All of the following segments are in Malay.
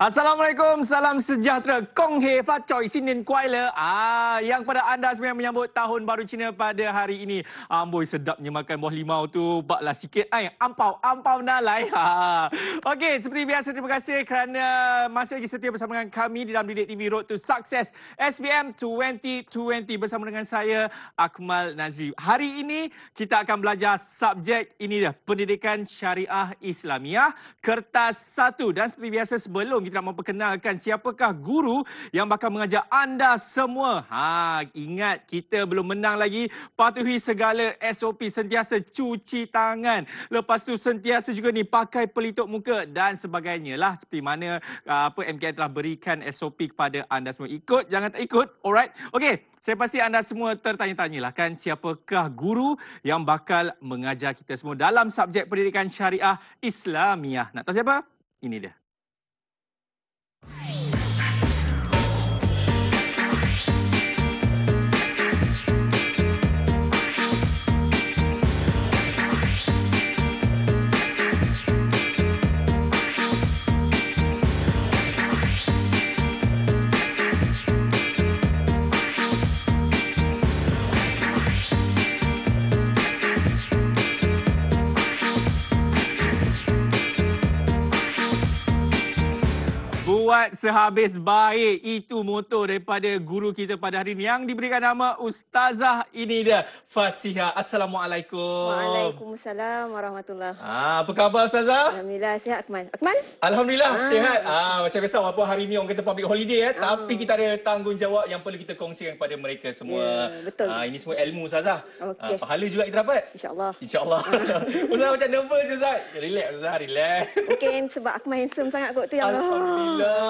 Assalamualaikum, salam sejahtera. Kong Hei Fat Choi, Sinin Kuai Le. Yang pada anda sebenarnya menyambut tahun baru Cina pada hari ini. Amboi, sedapnya makan buah limau tu. Baklah sikit. Ampau nalai. Okey, seperti biasa, terima kasih kerana masih lagi setia bersama dengan kami di dalam Didik TV Road to Success SBM 2020 bersama dengan saya, Akmal Nazri. Hari ini kita akan belajar subjek ini dah, Pendidikan Syariah Islamiah, Kertas 1. Dan seperti biasa, sebelum kita nak memperkenalkan siapakah guru yang bakal mengajar anda semua. Ingat, kita belum menang lagi. Patuhi segala SOP, sentiasa cuci tangan. Lepas tu sentiasa juga ni pakai pelitup muka dan sebagainya lah. Seperti mana MKN telah berikan SOP kepada anda semua. Ikut, jangan tak ikut. Alright. Okey, saya pasti anda semua tertanya-tanyalah kan siapakah guru yang bakal mengajar kita semua dalam subjek Pendidikan Syariah Islamiah. Nak tahu siapa? Ini dia. Buat sehabis baik, itu moto daripada guru kita pada hari ini yang diberikan nama Ustazah. Ini dia, Fasihah. Assalamualaikum. Waalaikumsalam warahmatullahi. Apa khabar Ustazah? Alhamdulillah, sihat Akmal. Akmal? Alhamdulillah, sihat. Macam biasa, walaupun hari ini orang kata public holiday, tapi kita ada tanggungjawab yang perlu kita kongsikan kepada mereka semua. Ya, betul. Ini semua ilmu Ustazah. Okey. Pahala juga kita dapat. InsyaAllah. InsyaAllah. Ustazah macam nervous Ustaz. Relax Ustazah, relax. Mungkin sebab Akmal handsome sangat kot tu yang Alhamdulillah.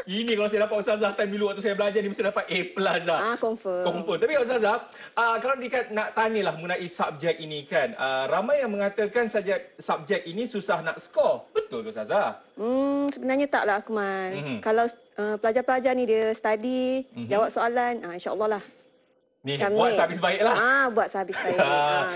Ini kalau saya dapat Ustazah time dulu waktu saya belajar ni mesti dapat A+ dah. Confirm. Confirm. Tapi Ustazah, kalau nak tanyalah mengenai subjek ini kan, ramai yang mengatakan subjek ini susah nak skor. Betul Ustazah? Sebenarnya taklah Akmal. Kalau pelajar-pelajar ni dia study, jawab soalan, insya-Allah lah. Ni buat sehabis baik lah. Buat sehabis baik.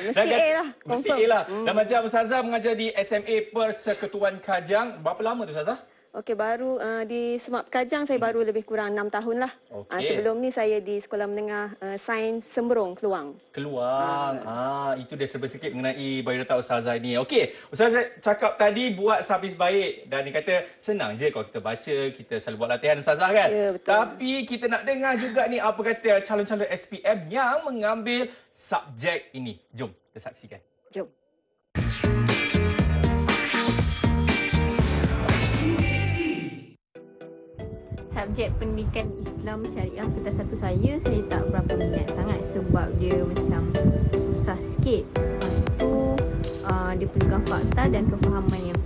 Mesti A lah. Mesti A lah. Dan macam Ustazah mengajar di SMA Persekutuan Kajang, berapa lama tu Ustazah? Okey, baru di Semak Kajang saya baru lebih kurang 6 tahun lah. Sebelum ni saya di Sekolah Menengah Sains Semberong, Keluang. Itu dia serba sikit mengenai biodata Ustazah ini. Okey, Ustazah cakap tadi buat sehabis baik dan dia kata senang je kalau kita baca, kita selalu buat latihan Ustazah kan? Ya, betul. Tapi kita nak dengar juga ni apa kata calon-calon SPM yang mengambil subjek ini. Jom kita saksikan. Jom. Subjek Pendidikan Islam Syariah Kertas 1 saya tak berapa minat sangat sebab dia macam susah sikit. Lepas tu dia perlukan fakta dan kefahaman yang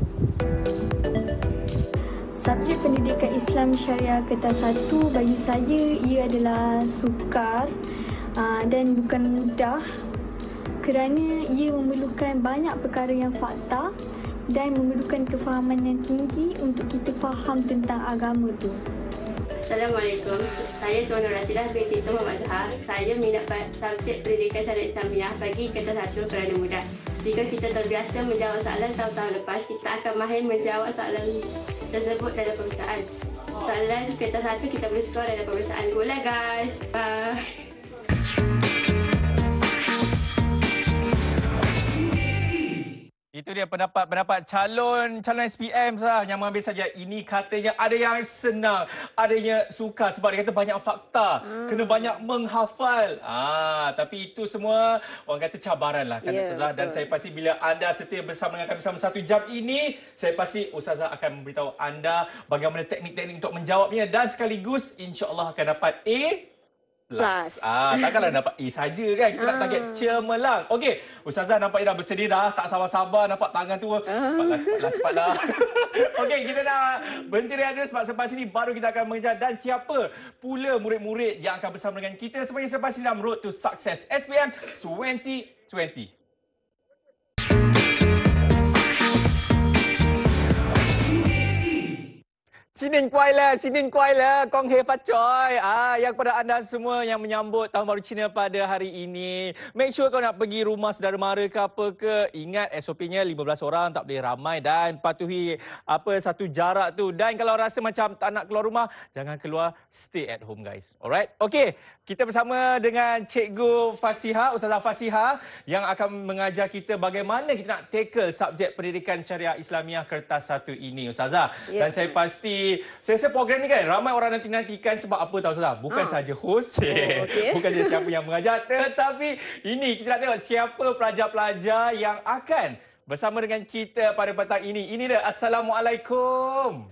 Subjek Pendidikan Islam Syariah Kertas 1 bagi saya ia adalah sukar dan bukan mudah kerana ia memerlukan banyak perkara yang fakta dan memerlukan kefahaman yang tinggi untuk kita faham tentang agama tu. Assalamualaikum. Saya Tuan Nur Rasidah binti Tuan Muhammad Zahar. Saya minat subjek Pendidikan Syariah Islamiah bagi kertas 1 kerana mudah. Jika kita terbiasa menjawab soalan tahun-tahun lepas, kita akan mahir menjawab soalan tersebut dalam pemeriksaan. Soalan kertas 1 kita boleh skor dalam pemeriksaan. Go lah guys. Bye. Itu dia pendapat calon SPM yang mengambil saja. Ini katanya ada yang senang, ada yang sukar sebab dia kata banyak fakta, kena banyak menghafal. Tapi itu semua orang kata cabaran lah kan Ustazah. Dan saya pasti bila anda setia bersama dengan kami selama 1 jam ini, saya pasti Ustazah akan memberitahu anda bagaimana teknik-teknik untuk menjawabnya dan sekaligus insya-Allah akan dapat A+. Takkanlah dapat A saja kan. Kita nak target cemerlang. Okey, Ustazah nampaknya dah bersedia dah. Tak sabar-sabar nampak tangan tu. Cepatlah. Okey, kita dah berhenti rehat sebab selepas ini baru kita akan mengejar dan siapa pula murid-murid yang akan bersama dengan kita sebenarnya selepas ini dalam Road to Success SPM 2020. Sinin kuai le, Kong Hei Fat Choi. Yang pada anda semua yang menyambut Tahun Baru Cina pada hari ini, make sure kau nak pergi rumah saudara mara ke apa ke, ingat SOP-nya 15 orang, tak boleh ramai dan patuhi satu jarak tu. Dan kalau rasa macam tak nak keluar rumah, jangan keluar, stay at home guys. Alright? Okey, kita bersama dengan Cikgu Fasiha, Ustazah Fasiha yang akan mengajar kita bagaimana kita nak tackle subjek pendidikan syariah Islamiah kertas 1 ini, Ustazah. Ya. Dan saya pasti, saya rasa program ni kan ramai orang nanti-nantikan sebab apa tahu Ustazah? Bukan saja host, okey. bukan saja siapa yang mengajar, tetapi ini kita nak tengok siapa pelajar-pelajar yang akan bersama dengan kita pada petang ini. Ini dia, Assalamualaikum.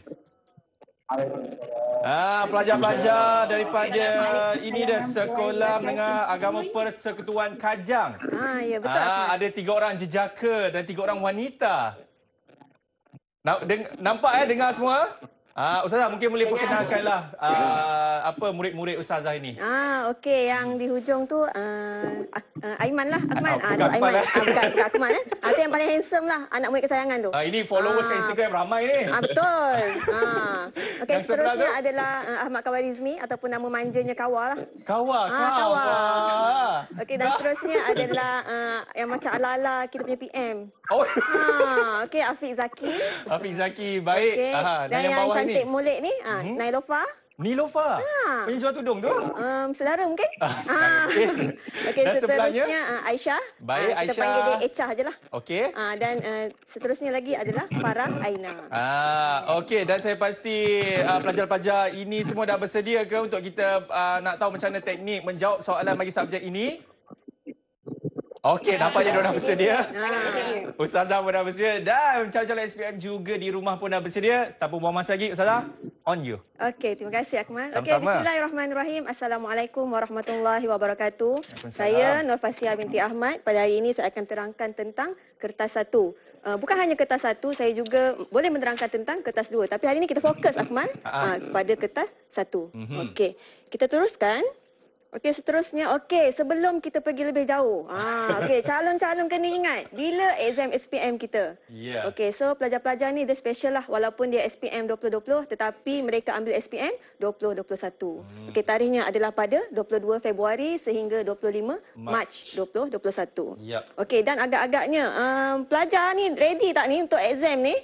Pelajar-pelajar daripada ini dia Sekolah Menengah Agama Persekutuan Kajang. Ya betul. Ada 3 orang jejaka dan 3 orang wanita. Nampak dengar semua? Ustazah mungkin boleh perkenalkanlah murid-murid Ustazah ini. Okey, yang di hujung tu Aiman lah, Akmal. Tu Bukan Aiman. Akmal, Bukan Akmal Tu yang paling handsome lah, anak murid kesayangan tu. Ini followers kat Instagram ramai ni. Betul. Okey, Yang sebelah seterusnya tu? adalah Ahmad Kawarizmi ataupun nama manjanya Kawa lah. Kawa. Okey, dan seterusnya adalah yang macam ala-ala kita punya PM. Oh, Okey, Afiq Zaki. Hafiz Zaki, baik. Okey. Dan Dan yang bawah cantik ni? molek ni, Nailofa. Nilofa. Punya jual tudung tu? Saudara mungkin? Saudara, okey. Okey, Dan sebelahnya? seterusnya Aisyah. Baik, Kita Aisyah. panggil dia Echah je lah. Okey. Dan seterusnya lagi adalah Farah Aina. Okey, dan saya pasti pelajar-pelajar ini semua dah bersedia ke untuk kita nak tahu macam mana teknik menjawab soalan bagi subjek ini? Okey, nampaknya dia dah bersedia. Ustazah pun dah bersedia dan calon-calon SPM juga di rumah pun dah bersedia. Tanpa buang masa lagi, Ustazah, on you. Okey, terima kasih Akmal. Okey, Sama-sama. bismillahirrahmanirrahim. Assalamualaikum warahmatullahi wabarakatuh. Waalaikumsalam. Saya Nur Fasihah binti Ahmad. Pada hari ini saya akan terangkan tentang kertas 1. Bukan hanya kertas 1, saya juga boleh menerangkan tentang kertas 2. Tapi hari ini kita fokus Akmal pada kertas 1. Okey, kita teruskan. Okey, seterusnya. Okey, sebelum kita pergi lebih jauh. Okey, calon-calon kena ingat bila exam SPM kita. Ya. Okey, so pelajar-pelajar ni dia special lah walaupun dia SPM 2020 tetapi mereka ambil SPM 2021. Okey, tarikhnya adalah pada 22 Februari sehingga 25 Mac 2021. Ya. Okey, dan agak-agaknya pelajar ni ready tak ni untuk exam ni?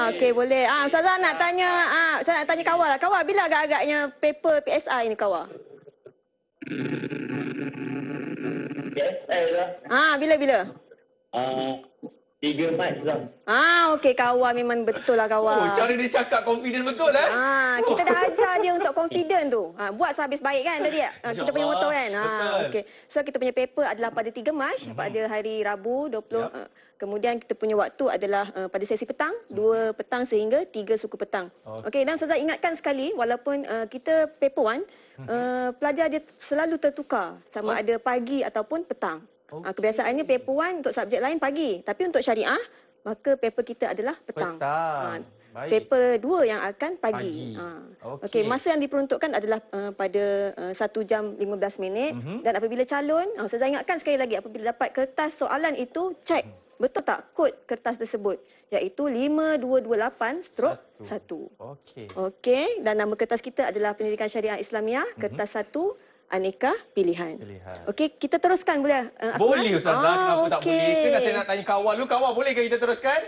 Okey, boleh. Ustazah nak tanya, saya nak tanya Kawa lah. Kawa, bila agak-agaknya paper PSI ni Kawa? PSI lah. Bila? 3 Mac lah. Okey, Kawa memang betul lah Kawa. Cara dia cakap confident betul Kita dah ajar dia untuk confident tu. Buat sehabis baik kan tadi. Kita punya motor kan. Betul. Okey. So kita punya paper adalah pada 3 Mac pada hari Rabu 20 kemudian kita punya waktu adalah pada sesi petang 2 petang sehingga 3 suku petang. Okey, dan Ustazah ingatkan sekali walaupun kita paper 1 pelajar dia selalu tertukar sama ada pagi ataupun petang. Kebiasaannya paper 1 untuk subjek lain pagi, tapi untuk syariah maka paper kita adalah petang. Baik. Paper 2 yang akan pagi. Okey, masa yang diperuntukkan adalah pada 1 jam 15 minit dan apabila calon, saya ingatkan sekali lagi apabila dapat kertas soalan itu cek betul tak kod kertas tersebut iaitu 5228/1. Okey, dan nama kertas kita adalah Pendidikan Syariah Islamiah kertas 1 aneka pilihan. Okey, kita teruskan boleh? Boleh Ustazah, kenapa tak boleh? Kan saya nak tanya Kawa dulu. Kawa, boleh ke kita teruskan?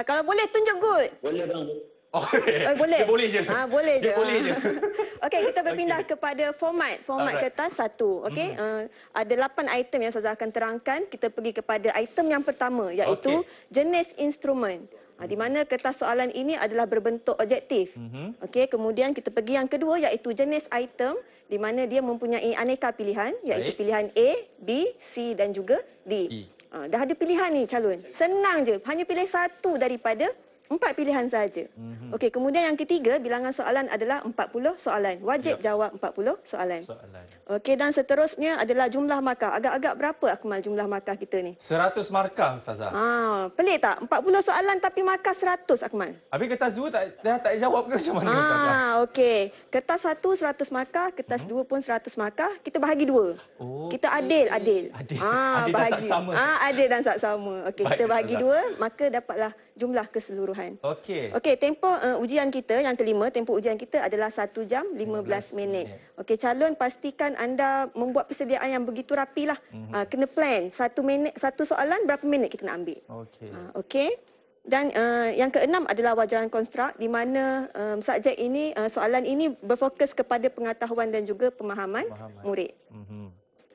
Kalau boleh tunjuk good. Boleh bang. Boleh. Dia boleh je. Boleh je. Dia boleh je. Okey, kita berpindah kepada format Alright. kertas 1. Okey, ada 8 item yang saya akan terangkan. Kita pergi kepada item yang pertama iaitu jenis instrumen. Di mana kertas soalan ini adalah berbentuk objektif. Okey, kemudian kita pergi yang kedua iaitu jenis item di mana dia mempunyai aneka pilihan iaitu pilihan A, B, C dan juga D. Dah ada pilihan ni calon. Senang je, hanya pilih satu daripada 4 pilihan saja. Okey, kemudian yang ketiga bilangan soalan adalah 40 soalan. Wajib jawab 40 soalan. Okey, dan seterusnya adalah jumlah markah. Agak-agak berapa Akmal jumlah markah kita ni? 100 markah, Ustazah. Pelik tak? 40 soalan tapi markah 100 Akmal. Habis kertas 2 tak jawab ke macam mana, Ustazah? Okey. Kertas 1 100 markah, kertas 2 pun 100 markah. Kita bahagi 2. Oh, Kita adil. Adil dan saksama. Adil dan saksama. Okey, Baik, kita bahagi Ustazah. 2, maka dapatlah jumlah keseluruhan. Okey. Okey, tempoh ujian kita yang kelima, tempoh ujian kita adalah 1 jam 15 minit. Okey, calon pastikan anda membuat persediaan yang begitu rapilah. Kena plan 1 minit, 1 soalan berapa minit kita nak ambil. Okey. Okey. Dan yang keenam adalah wajaran konstruk, di mana subjek ini, soalan ini berfokus kepada pengetahuan dan juga pemahaman murid.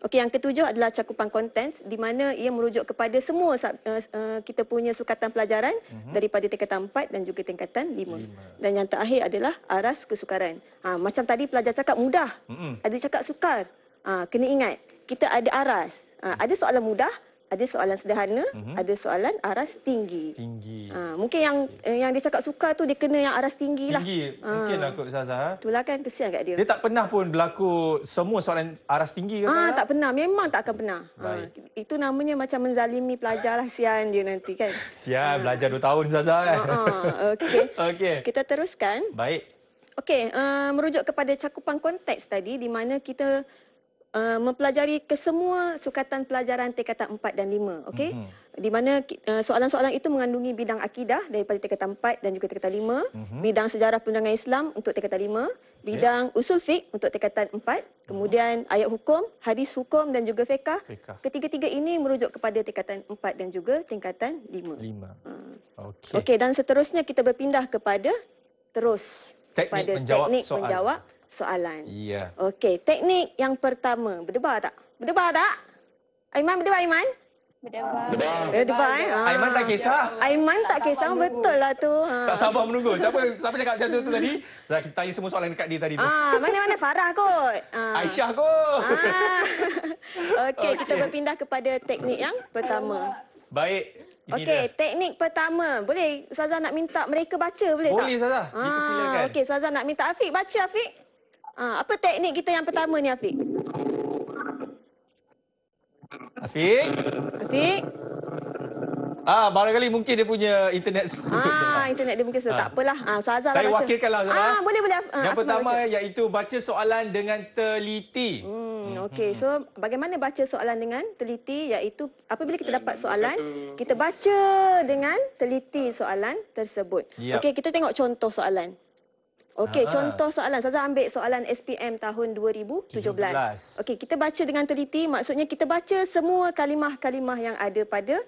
Okey, yang ketujuh adalah cakupan konten, di mana ia merujuk kepada semua kita punya sukatan pelajaran daripada tingkatan 4 dan juga tingkatan 5. Dan yang terakhir adalah aras kesukaran. Macam tadi pelajar cakap mudah, ada cakap sukar. Kena ingat, kita ada aras. Ada soalan mudah, ada soalan sederhana, ada soalan aras tinggi. Mungkin yang dia cakap sukar tu dia kena yang aras tinggi lah. Mungkin lah kot, Ustazah. Itulah kan, kesian kat dia. Dia tak pernah pun berlaku semua soalan aras tinggi ke, Ustazah? Tak pernah. Memang tak akan pernah. Itu namanya macam menzalimi pelajar lah. Sian dia nanti kan. Sial, belajar 2 tahun, Ustazah. Okey. Kita teruskan. Baik. Okey, merujuk kepada cakupan konteks tadi, di mana kita mempelajari kesemua sukatan pelajaran tingkatan 4 dan 5, okey? Di mana soalan-soalan itu mengandungi bidang akidah daripada tingkatan 4 dan juga tingkatan 5, bidang sejarah perundangan Islam untuk tingkatan 5, bidang usul fiqh untuk tingkatan 4, kemudian ayat hukum, hadis hukum dan juga fiqh. Ketiga-tiga ini merujuk kepada tingkatan 4 dan juga tingkatan 5. Okey, dan seterusnya kita berpindah kepada teknik menjawab soalan. Ya. Okey, teknik yang pertama. Berdebar tak? Aiman, berdebar Aiman? Berdebar. Aiman tak kisah. Aiman tak kisah, betul lah tu. Tak sabar menunggu. Siapa cakap macam tu tadi? Kita tanya semua soalan dekat dia tadi tu. Mana Farah kot. Aisyah kot. Okey, kita berpindah kepada teknik yang pertama. Baik. Okey, teknik pertama. Boleh Ustazah nak minta mereka baca, boleh tak? Boleh, Ustazah. Dipersilakan. Okey, Ustazah nak minta Afiq baca, Afiq. Apa teknik kita yang pertama ni, Afiq? Afiq? Barangkali mungkin dia punya internet Internet dia mungkin tak apalah. Ustazah saya baca. wakilkanlah, Ustazah. Boleh. Yang pertama iaitu baca soalan dengan teliti. Okey, so bagaimana baca soalan dengan teliti, iaitu apabila kita dapat soalan, kita baca dengan teliti soalan tersebut. Okey, kita tengok contoh soalan. Okey, contoh soalan. Saya ambil soalan SPM tahun 2017. Okey, kita baca dengan teliti, maksudnya kita baca semua kalimah-kalimah yang ada pada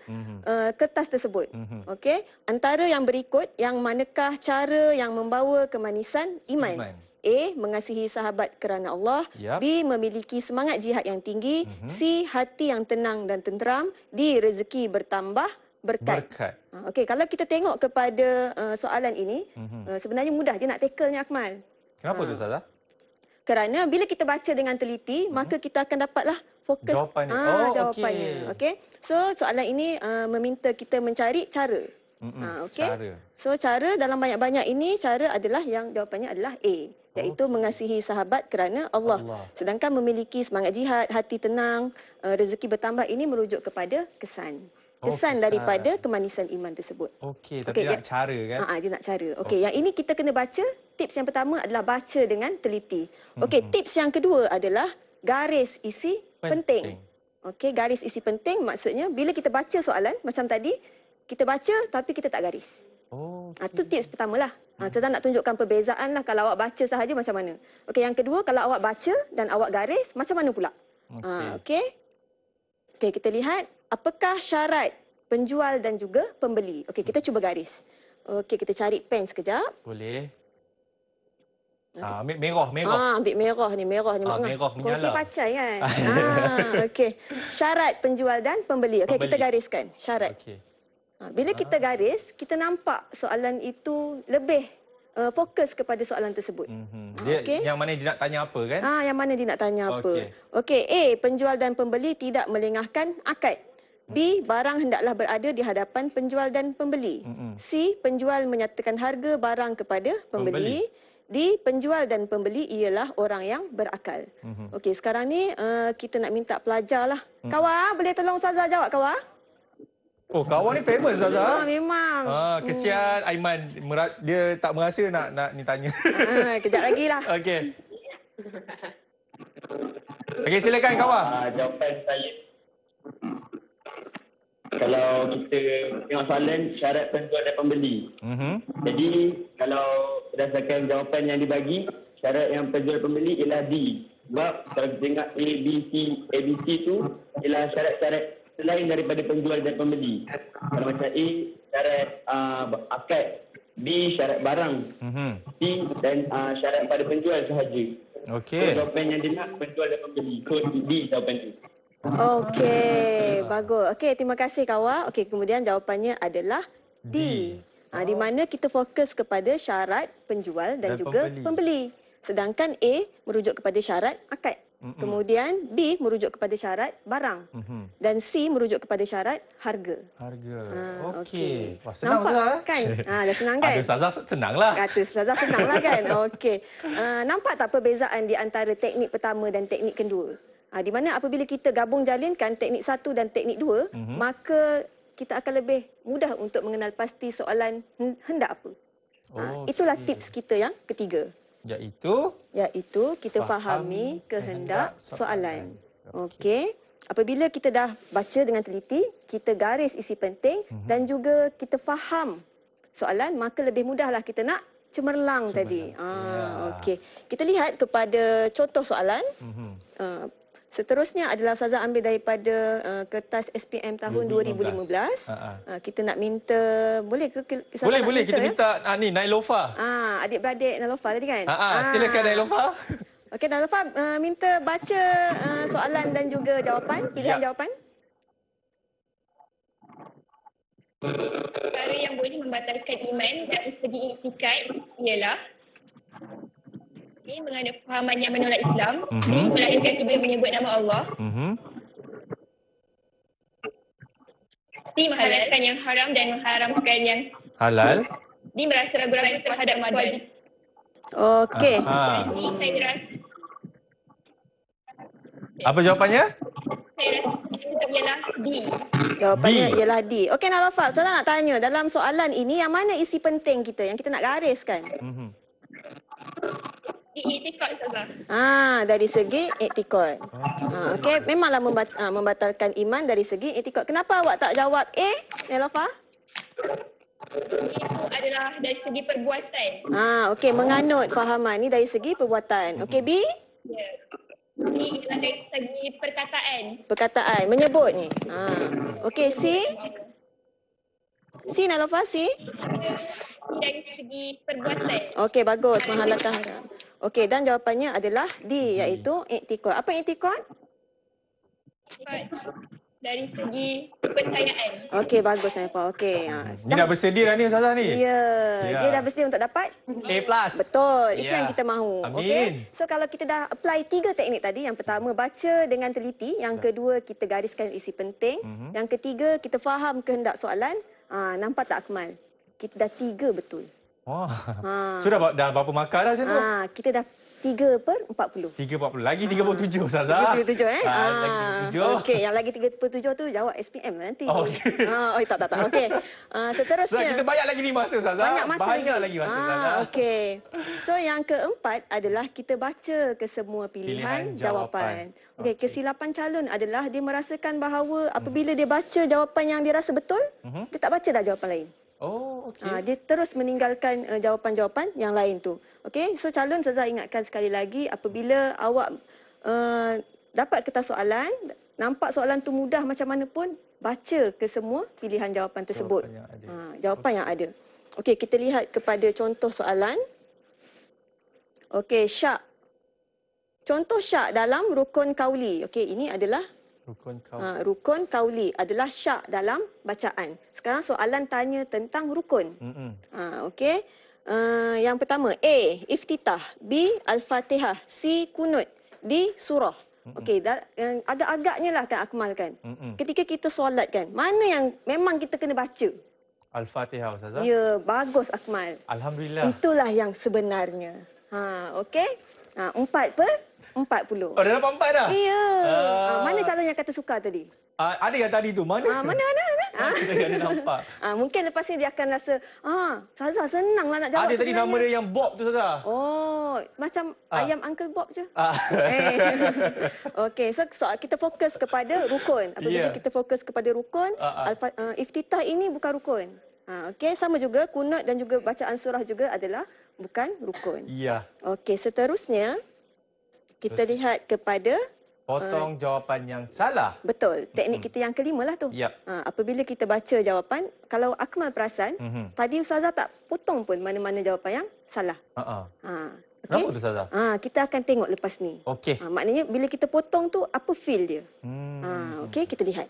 kertas tersebut. Okey, antara yang berikut, yang manakah cara yang membawa kemanisan iman? A. Mengasihi sahabat kerana Allah. B. Memiliki semangat jihad yang tinggi. C. Hati yang tenang dan tenteram. D. Rezeki bertambah berkat. Okey, kalau kita tengok kepada soalan ini, sebenarnya mudah je nak tackle-nya, Akmal. Kenapa tu, Ustazah? Kerana bila kita baca dengan teliti, maka kita akan dapatlah fokus jawapannya. Okey. So, soalan ini meminta kita mencari cara. Okey. So, cara dalam banyak-banyak ini, cara adalah yang jawapannya adalah A, iaitu mengasihi sahabat kerana Allah. Sedangkan memiliki semangat jihad, hati tenang, rezeki bertambah, ini merujuk kepada kesan. Kesan daripada kemanisan iman tersebut. Okey, tapi dia nak cara kan? Dia nak cara. Okey, yang ini kita kena baca. Tips yang pertama adalah baca dengan teliti. Okey, tips yang kedua adalah garis isi penting. Okey, garis isi penting maksudnya bila kita baca soalan macam tadi, kita baca tapi kita tak garis. Itu tips pertamalah. Saya nak tunjukkan perbezaan lah kalau awak baca sahaja macam mana. Okey, yang kedua kalau awak baca dan awak garis macam mana pula? Okey, kita lihat. Apakah syarat penjual dan juga pembeli? Okey, kita cuba garis. Okey, kita cari pen sekejap. Boleh. Ambil merah. Ambil merah ni. Merah menyala. Kongsi pacai kan? Okey. Syarat penjual dan pembeli. Okey, kita gariskan. Syarat. Bila kita garis, kita nampak soalan itu lebih fokus kepada soalan tersebut. Yang mana dia nak tanya apa kan? Yang mana dia nak tanya apa. Okey, A, penjual dan pembeli tidak melengahkan akad. B, barang hendaklah berada di hadapan penjual dan pembeli. C, penjual menyatakan harga barang kepada pembeli. D. Penjual dan pembeli ialah orang yang berakal. Okey, sekarang ni kita nak minta pelajar lah. Kawan, boleh tolong Ustazah jawab, kawan? Oh, kawan ni famous Zaza. Memang. Kesian Aiman, dia tak merasa nak ni tanya. Kejap lagi lah. Okey. Okey, silakan kawan. Jawapan saya, kalau kita tengok soalan syarat penjual dan pembeli. Jadi kalau berdasarkan jawapan yang dibagi, syarat yang penjual pembeli ialah D. Sebab kalau kita tengok ABC tu ialah syarat-syarat selain daripada penjual dan pembeli. Kalau macam A, syarat akad. B, syarat barang. C, dan syarat pada penjual sahaja. Okey. So, jawapan yang dia nak penjual dan pembeli. So D jawapan tu. Okey, bagus. Okey, terima kasih kawan. Okey, kemudian jawapannya adalah D. Di mana kita fokus kepada syarat penjual dan juga pembeli. Sedangkan A merujuk kepada syarat akad. Kemudian B merujuk kepada syarat barang. Dan C merujuk kepada syarat harga. Okey. Wah, senang Ustazah. Kan? Dah senang kan? Ada Ustazah senanglah. Kata Ustazah senanglah kan? Okey. Nampak tak perbezaan di antara teknik pertama dan teknik kedua? Di mana apabila kita gabung jalinkan teknik 1 dan teknik 2, maka kita akan lebih mudah untuk mengenal pasti soalan hendak apa. Itulah tips kita yang ketiga. Iaitu kita fahami kehendak soalan. Okey. Apabila kita dah baca dengan teliti, kita garis isi penting dan juga kita faham soalan, maka lebih mudahlah kita nak cemerlang tadi. Okey. Kita lihat kepada contoh soalan. Seterusnya adalah Ustazah ambil daripada kertas SPM tahun 2015. Kita nak minta, boleh ke? Boleh. Kita minta ni Nailofa. Adik-beradik Nailofa tadi kan? Silakan Nailofa. Okey, Nailofa minta baca soalan dan juga jawapan, pilihan jawapan. Perkara yang boleh membatalkan iman dari segi iktikad ialah A. Mengandung fahaman yang menolak Islam. B. Melahirkan sebelum menyebut nama Allah. C. Menghalalkan yang haram dan mengharamkan yang halal. D. Merasa ragu-ragu terhadap madal. Okey. D. Saya rasa Apa jawapannya? Saya rasa ialah D. Jawapannya ialah D. Okey Nailofa, saya nak tanya, dalam soalan ini yang mana isi penting kita yang kita nak gariskan? Iktikad Ustazah. Dari segi iktikad. Okey, memanglah membatalkan iman dari segi iktikad. Kenapa awak tak jawab A, Nailofa? Itu adalah dari segi perbuatan. Okey, menganut fahaman ni dari segi perbuatan. Okey, B? Ya. B ialah dari segi perkataan. Perkataan, menyebut ni. Okey, C? C, Nailofa, C? Dari segi perbuatan. Okey, bagus. Menghalalkan haram. Okey, dan jawapannya adalah D, iaitu iktikad. Apa iktikad? Dari segi kepercayaan. Okey, bagus Naifa. Okey. Ni dah bersedia dah ni Ustazah ni. Ya, dia dah bersedia untuk dapat A+. Betul, itu yang kita mahu. Amin. Okey. So kalau kita dah apply 3 teknik tadi, yang pertama baca dengan teliti, yang kedua kita gariskan isi penting, yang ketiga kita faham kehendak soalan. Nampak tak Akmal? Kita dah 3 betul. So dah berapa markah dah macam tu? Kita dah 3/40. 3/40. Lagi 37 Ustazah. 37 Lagi 37. Okey, yang lagi 37 tu jawab SPM nanti. Okey. Tak. Okey. Seterusnya. Kita banyak lagi ni masa Ustazah. Banyak masa lagi masa Ustazah. Okey. So yang keempat adalah kita baca ke semua pilihan jawapan. Okey, kesilapan calon adalah dia merasakan bahawa apabila dia baca jawapan yang dia rasa betul, dia tak baca dah jawapan lain. Okey. Dia terus meninggalkan jawapan-jawapan yang lain tu. Okey, so calon saya ingatkan sekali lagi, apabila awak dapat kertas soalan, nampak soalan tu mudah macam mana pun, baca ke semua pilihan jawapan tersebut. Jawapan yang ada. Okey, kita lihat kepada contoh soalan. Okey, syak. Contoh syak dalam rukun kauli. Okey, ini adalah rukun kauli adalah syak dalam bacaan. Sekarang soalan tanya tentang rukun. Okey. Yang pertama, A, iftitah, B, al-Fatihah, C, kunut, D, surah. Okey, agak-agaknya lah kan Akmal kan. Ketika kita solat kan, mana yang memang kita kena baca? Al-Fatihah Ustazah. Ya, bagus Akmal. Alhamdulillah. Itulah yang sebenarnya. Okey. 40. Oh, dah dapat 4 dah? Ya. Mana calon yang kata sukar tadi? Ada yang tadi tu. Mana? Mana? Kita ada nampak. Mungkin lepas ni dia akan rasa, Saza senanglah nak jawab Ada tadi sebenarnya. nama dia yang Bob tu, Saza. Oh, macam ayam Uncle Bob je. Okey, so kita fokus kepada rukun. Apabila kita fokus kepada rukun, iftitah ini bukan rukun. Okey, sama juga kunut dan juga bacaan surah juga adalah bukan rukun. Ya. Okey, seterusnya kita lihat kepada Potong jawapan yang salah. betul. Teknik kita yang kelima lah tu. Yap. Apabila kita baca jawapan, kalau Akmal perasan, tadi Ustazah tak potong pun mana-mana jawapan yang salah. Okay? Kenapa tu, Saza? Kita akan tengok lepas ni. Okey. Maknanya bila kita potong tu, apa feel dia? Okey, kita lihat.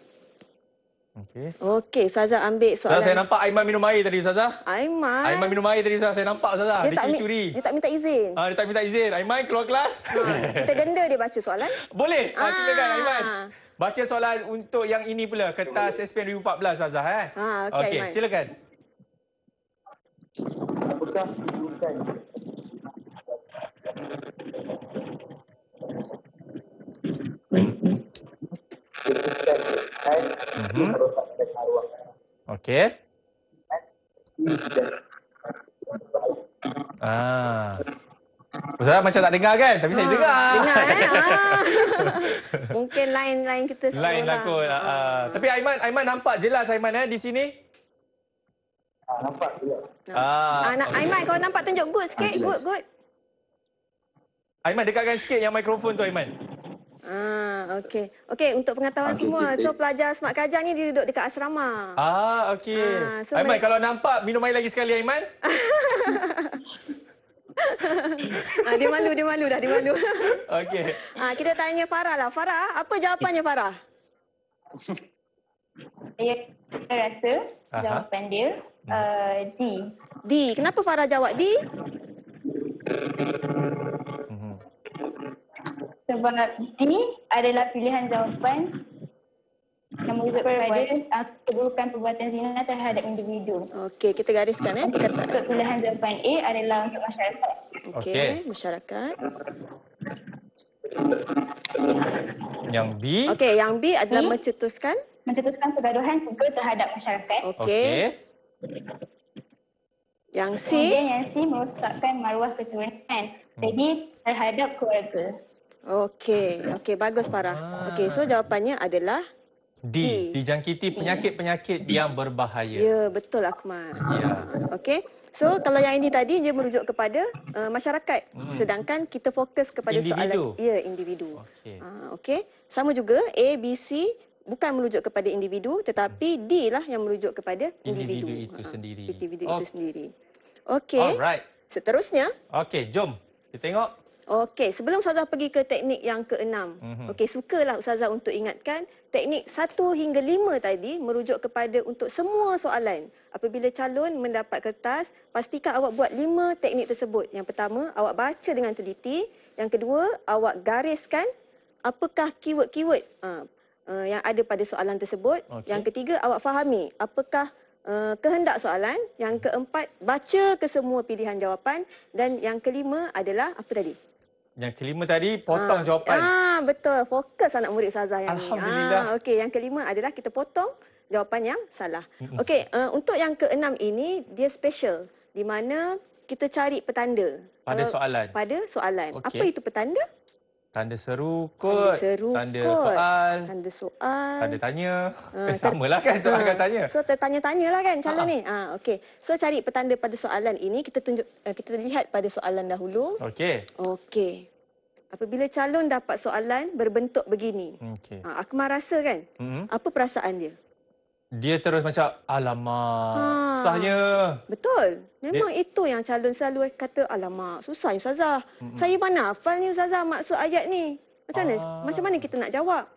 Okey, Ustazah ambil soalan. Saya nampak Aiman minum air tadi, Ustazah. Aiman. Aiman minum air tadi, Ustazah. Saya nampak, Ustazah. Dia curi. Dia tak minta izin. Dia tak minta izin. Aiman, keluar kelas. Kita denda dia baca soalan. Boleh. Silakan, Aiman. Baca soalan untuk yang ini pula. Kertas SPM 2014, Ustazah. Okey, Aiman. Silakan. Apakah bukan Okey. Ustazah macam tak dengar kan? Tapi saya dengar. Dengar Mungkin lain kita semua. Lain lah kot. Tapi Aiman nampak jelas Aiman di sini? nampak je. Aiman, kau nampak tunjuk good sikit. Good. Aiman, dekatkan sikit yang mikrofon tu, Aiman. Okey. Okey, untuk pengetahuan semua. So, pelajar Smart Kajar ni dia duduk dekat asrama. Okey. So Aiman, kalau nampak, minum air lagi sekali, Aiman. Dia malu dah. Okey. Kita tanya Farah lah. Farah, apa jawapannya Farah? Saya rasa jawapan dia D. D. Kenapa Farah jawab D? Sebab D adalah pilihan jawapan yang merujuk kepada keburukan perbuatan zina terhadap individu. Okey, kita gariskan Untuk pilihan jawapan A adalah untuk masyarakat. Okey, masyarakat. Yang B. Okey, yang B adalah mencetuskan Pergaduhan juga terhadap masyarakat. Okey. Yang C. Kemudian yang C merosakkan maruah keturunan. Jadi terhadap keluarga. Okey, bagus Farah. Okey, so jawapannya adalah D. Dijangkiti penyakit-penyakit yang berbahaya. Ya, betul Akmal. Ya. Okey. So kalau yang ini tadi dia merujuk kepada masyarakat. Sedangkan kita fokus kepada individu. soalan individu. Okey. Okey. Sama juga A, B, C bukan merujuk kepada individu tetapi D lah yang merujuk kepada individu. Individu itu sendiri. Individu itu sendiri. Okey. Alright. Seterusnya. Okey, jom. Kita tengok. Okey, sebelum Ustazah pergi ke teknik yang ke-6. Okey, sukalah Ustazah untuk ingatkan teknik 1 hingga 5 tadi merujuk kepada untuk semua soalan. Apabila calon mendapat kertas, pastikan awak buat 5 teknik tersebut. Yang pertama, awak baca dengan teliti. Yang kedua, awak gariskan apakah keyword-keyword yang ada pada soalan tersebut. Okey. Yang ketiga, awak fahami apakah kehendak soalan. Yang keempat, baca ke semua pilihan jawapan. Dan yang kelima adalah apa tadi? Yang kelima tadi, potong jawapan. Betul. Fokus anak murid Ustazah yang Alhamdulillah. ni. Okey, yang kelima adalah kita potong jawapan yang salah. Okey, untuk yang keenam ini, dia special. Di mana kita cari petanda. Pada soalan. Pada soalan. Okey. Apa itu petanda? Tanda seru kot. Tanda kot. soal. Tanda soal. Tanda tanya. Samalah kan soal dengan tanya. So tertanya-tanya lah kan calon ni. Okey. So cari petanda pada soalan ini, kita lihat pada soalan dahulu. Okey. Okey. Apabila calon dapat soalan berbentuk begini. Okey. Akmal rasa kan? Apa perasaan dia? Dia terus macam, alamak, susahnya. Betul. Memang itu yang calon selalu kata, alamak, susah Ustazah. Saya mana hafal ni Ustazah maksud ayat ni. Macam mana kita nak jawab?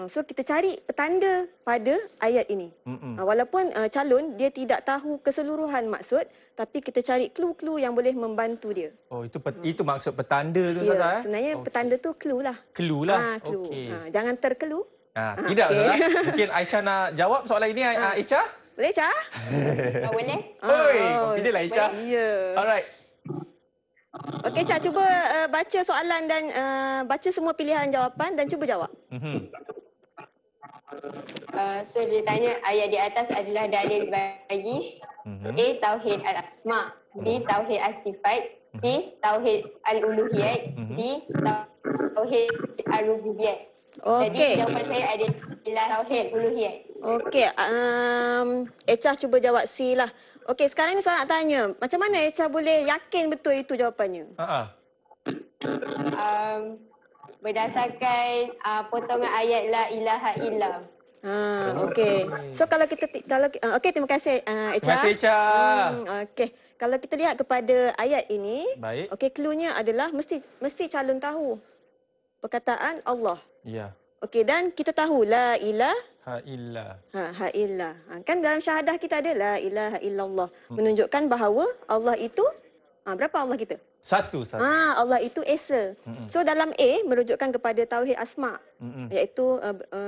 So kita cari petanda pada ayat ini. Walaupun calon dia tidak tahu keseluruhan maksud, tapi kita cari clue-clue yang boleh membantu dia. Oh, itu maksud petanda tu, Ustazah? Sebenarnya petanda tu clue lah. Clue lah. Clue. Okey. Jangan terkelu. Tidak, Ustazah. Mungkin Aisyah nak jawab soalan ini, Aisyah? Boleh, Ca? Boleh? Oi, confident lah Aisyah. Ya. Alright. Okey, Cak, cuba baca soalan dan baca semua pilihan jawapan dan cuba jawab. So dia tanya ayat di atas adalah dalil bagi A. Tauhid al-asma, B. Tauhid al-sifat, C. Tauhid al-uluhiyat, D. Tauhid al-rububiyat. Jadi Okey. jawapan saya adalah Tauhid uluhiyat. Okey, Echa cuba jawab C lah. Okey, sekarang ni saya nak tanya, macam mana Echa boleh yakin betul itu jawapannya? Berdasarkan potongan ayat la ilaha illa. Okey. So kalau kita okey, terima kasih Echa. Terima kasih, Echa. Okey. Kalau kita lihat kepada ayat ini, Baik. okey, cluenya adalah mesti calon tahu perkataan Allah. Ya. Okey, dan kita tahu la ilaha Illa. Kan dalam syahadah kita ada la ilaha illallah, menunjukkan bahawa Allah itu berapa Allah kita? Satu. Allah itu esa. So dalam A merujukkan kepada tauhid asma, iaitu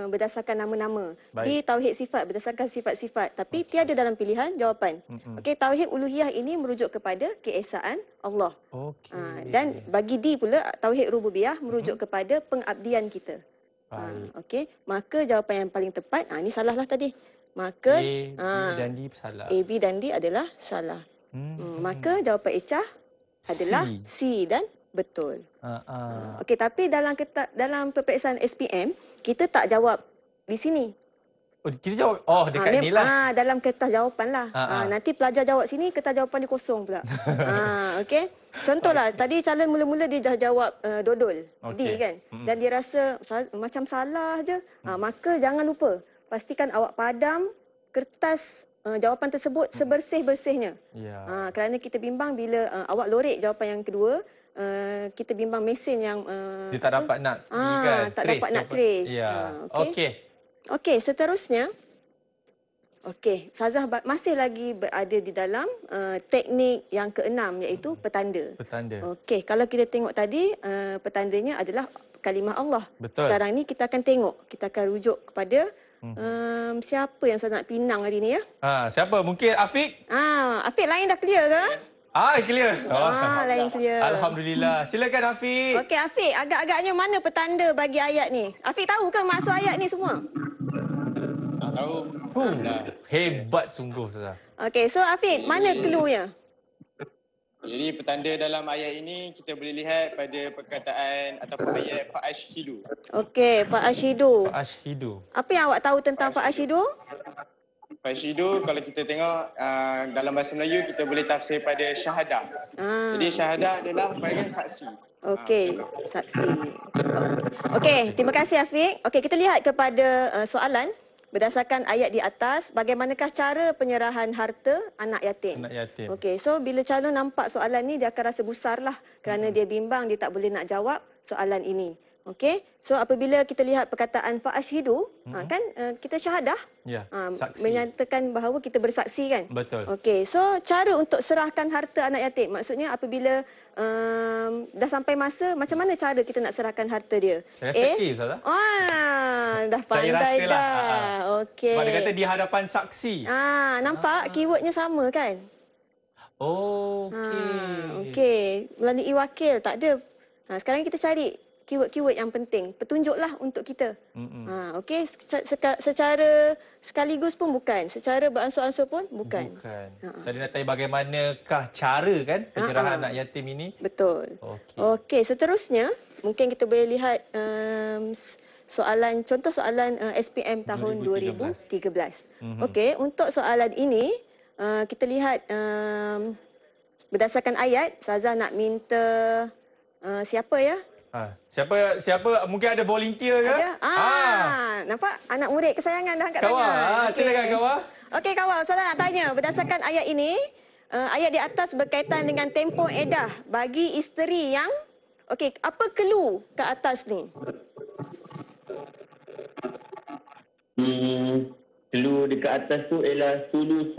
berdasarkan nama-nama. B tauhid sifat berdasarkan sifat-sifat, tapi tiada dalam pilihan jawapan. Okey, tauhid uluhiyah ini merujuk kepada keesaan Allah. Okey. Dan bagi D pula tauhid rububiyah merujuk kepada pengabdian kita. Okey, maka jawapan yang paling tepat ini salahlah tadi. Maka A, B dan D salah. A, B dan D adalah salah. Maka jawapan Echa adalah C dan betul. Okey, tapi dalam peperiksaan SPM kita tak jawab di sini. Oh, kita jawab dekat ni lah. Dalam kertas jawapan lah. Nanti pelajar jawab sini, kertas jawapan dia kosong pula. Okey. Contohlah, tadi calon mula-mula dia dah jawab dodol. D kan. Dan dia rasa macam salah je. Maka jangan lupa, pastikan awak padam kertas jawapan tersebut sebersih-bersihnya. Ya. Kerana kita bimbang bila awak lorek jawapan yang kedua, kita bimbang mesin yang Dia tak dapat nak kan? tak dapat nak trace. Ya. Okey. Okey, seterusnya. Okey, Sazah masih lagi berada di dalam teknik yang keenam, iaitu petanda. Okey, kalau kita tengok tadi, petandanya adalah kalimah Allah. Betul. Sekarang ni kita akan tengok, kita akan rujuk kepada siapa yang saya nak pinang hari ni ya? Siapa? Mungkin Afiq? Afiq, lain dah clear ke? Clear. Lain clear. Alhamdulillah. Silakan Afiq. Okey, Afiq, agak-agaknya mana petanda bagi ayat ni? Afiq tahu ke maksud ayat ni semua? Tak tahu. Hebat sungguh, Ustazah. Okey, so Afiq, mana cluenya? Jadi petanda dalam ayat ini kita boleh lihat pada perkataan ataupun ayat fa'ashhidu. Okey, fa'ashidu. Apa yang awak tahu tentang fa'ashidu? Fa'ashhidu kalau kita tengok dalam bahasa Melayu kita boleh tafsir pada syahadah. Jadi syahadah adalah sebagai saksi. Okey, saksi. Okey, terima kasih Afiq. Okey, kita lihat kepada soalan. Berdasarkan ayat di atas, bagaimanakah cara penyerahan harta anak yatim? Okey, so bila calon nampak soalan ni, dia akan rasa gusar lah kerana dia bimbang, dia tak boleh nak jawab soalan ini. Okey, so apabila kita lihat perkataan fa'ashhidu, kan kita syahadah, menyatakan bahawa kita bersaksi kan? Betul. Okey, so cara untuk serahkan harta anak yatim, maksudnya apabila dah sampai masa, macam mana cara kita nak serahkan harta dia? Saya rasa A, Ustazah. Dah pandai dah. Okey. Sebab dia kata di hadapan saksi. Nampak keywordnya sama kan? Okey. Melalui wakil tak ada. Sekarang kita cari keyword-keyword yang penting. Petunjuklah untuk kita. Okey, secara sekaligus pun bukan. Secara beransur-ansur pun bukan. Saya nak tanya bagaimanakah cara kan penyerahan anak yatim ini? Betul. Okey, seterusnya mungkin kita boleh lihat contoh soalan SPM tahun 2013. Okey, untuk soalan ini kita lihat berdasarkan ayat, Sazah nak minta siapa ya? Siapa? Mungkin ada volunteer ke? Ada. Nampak? Anak murid kesayangan dah angkat tangan. Kawal, silakan Kawal. Okey Kawal, saya nak tanya berdasarkan ayat ini, ayat di atas berkaitan dengan tempoh edah bagi isteri yang apa clue ke atas ni? Clue dekat atas tu ialah sulu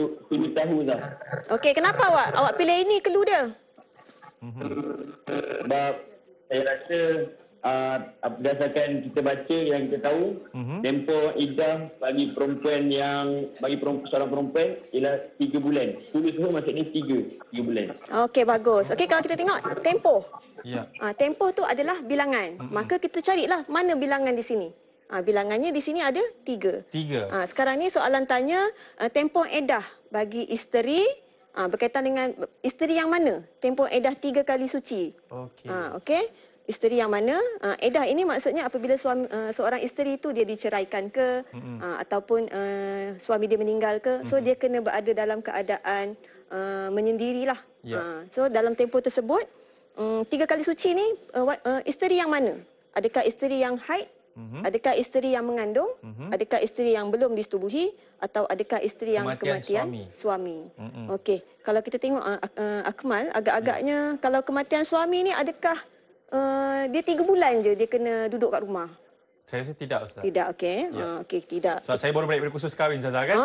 tahu dah. Okey, kenapa awak pilih ini clue dia? Sebab saya rasa berdasarkan kita baca yang kita tahu, tempoh iddah bagi seorang perempuan ialah 3 bulan. 10 tahun maksudnya 3 bulan. Okey, bagus. Okey, kalau kita tengok tempoh. Ya. Tempoh tu adalah bilangan. Maka kita carilah mana bilangan di sini. Bilangannya di sini ada 3. 3. Sekarang ni soalan tanya tempoh iddah bagi isteri berkaitan dengan isteri yang mana? Tempoh iddah 3 kali suci. Okey. Okey. Isteri yang mana? Iddah ini maksudnya apabila seorang isteri itu dia diceraikan ke ataupun suami dia meninggal ke. So dia kena berada dalam keadaan menyendirilah. Ya. So dalam tempoh tersebut 3 kali suci ni isteri yang mana? Adakah isteri yang haid? Adakah isteri yang mengandung? Adakah isteri yang belum disetubuhi? Atau adakah isteri yang kematian suami? Okey. Kalau kita tengok Akmal, agak-agaknya kalau kematian suami ni adakah dia 3 bulan je dia kena duduk kat rumah? Saya rasa tidak, Ustaz. Tidak, okey. Ya. Okey, tidak. Sebab saya baru balik dari kursus kahwin, Ustazah, kan?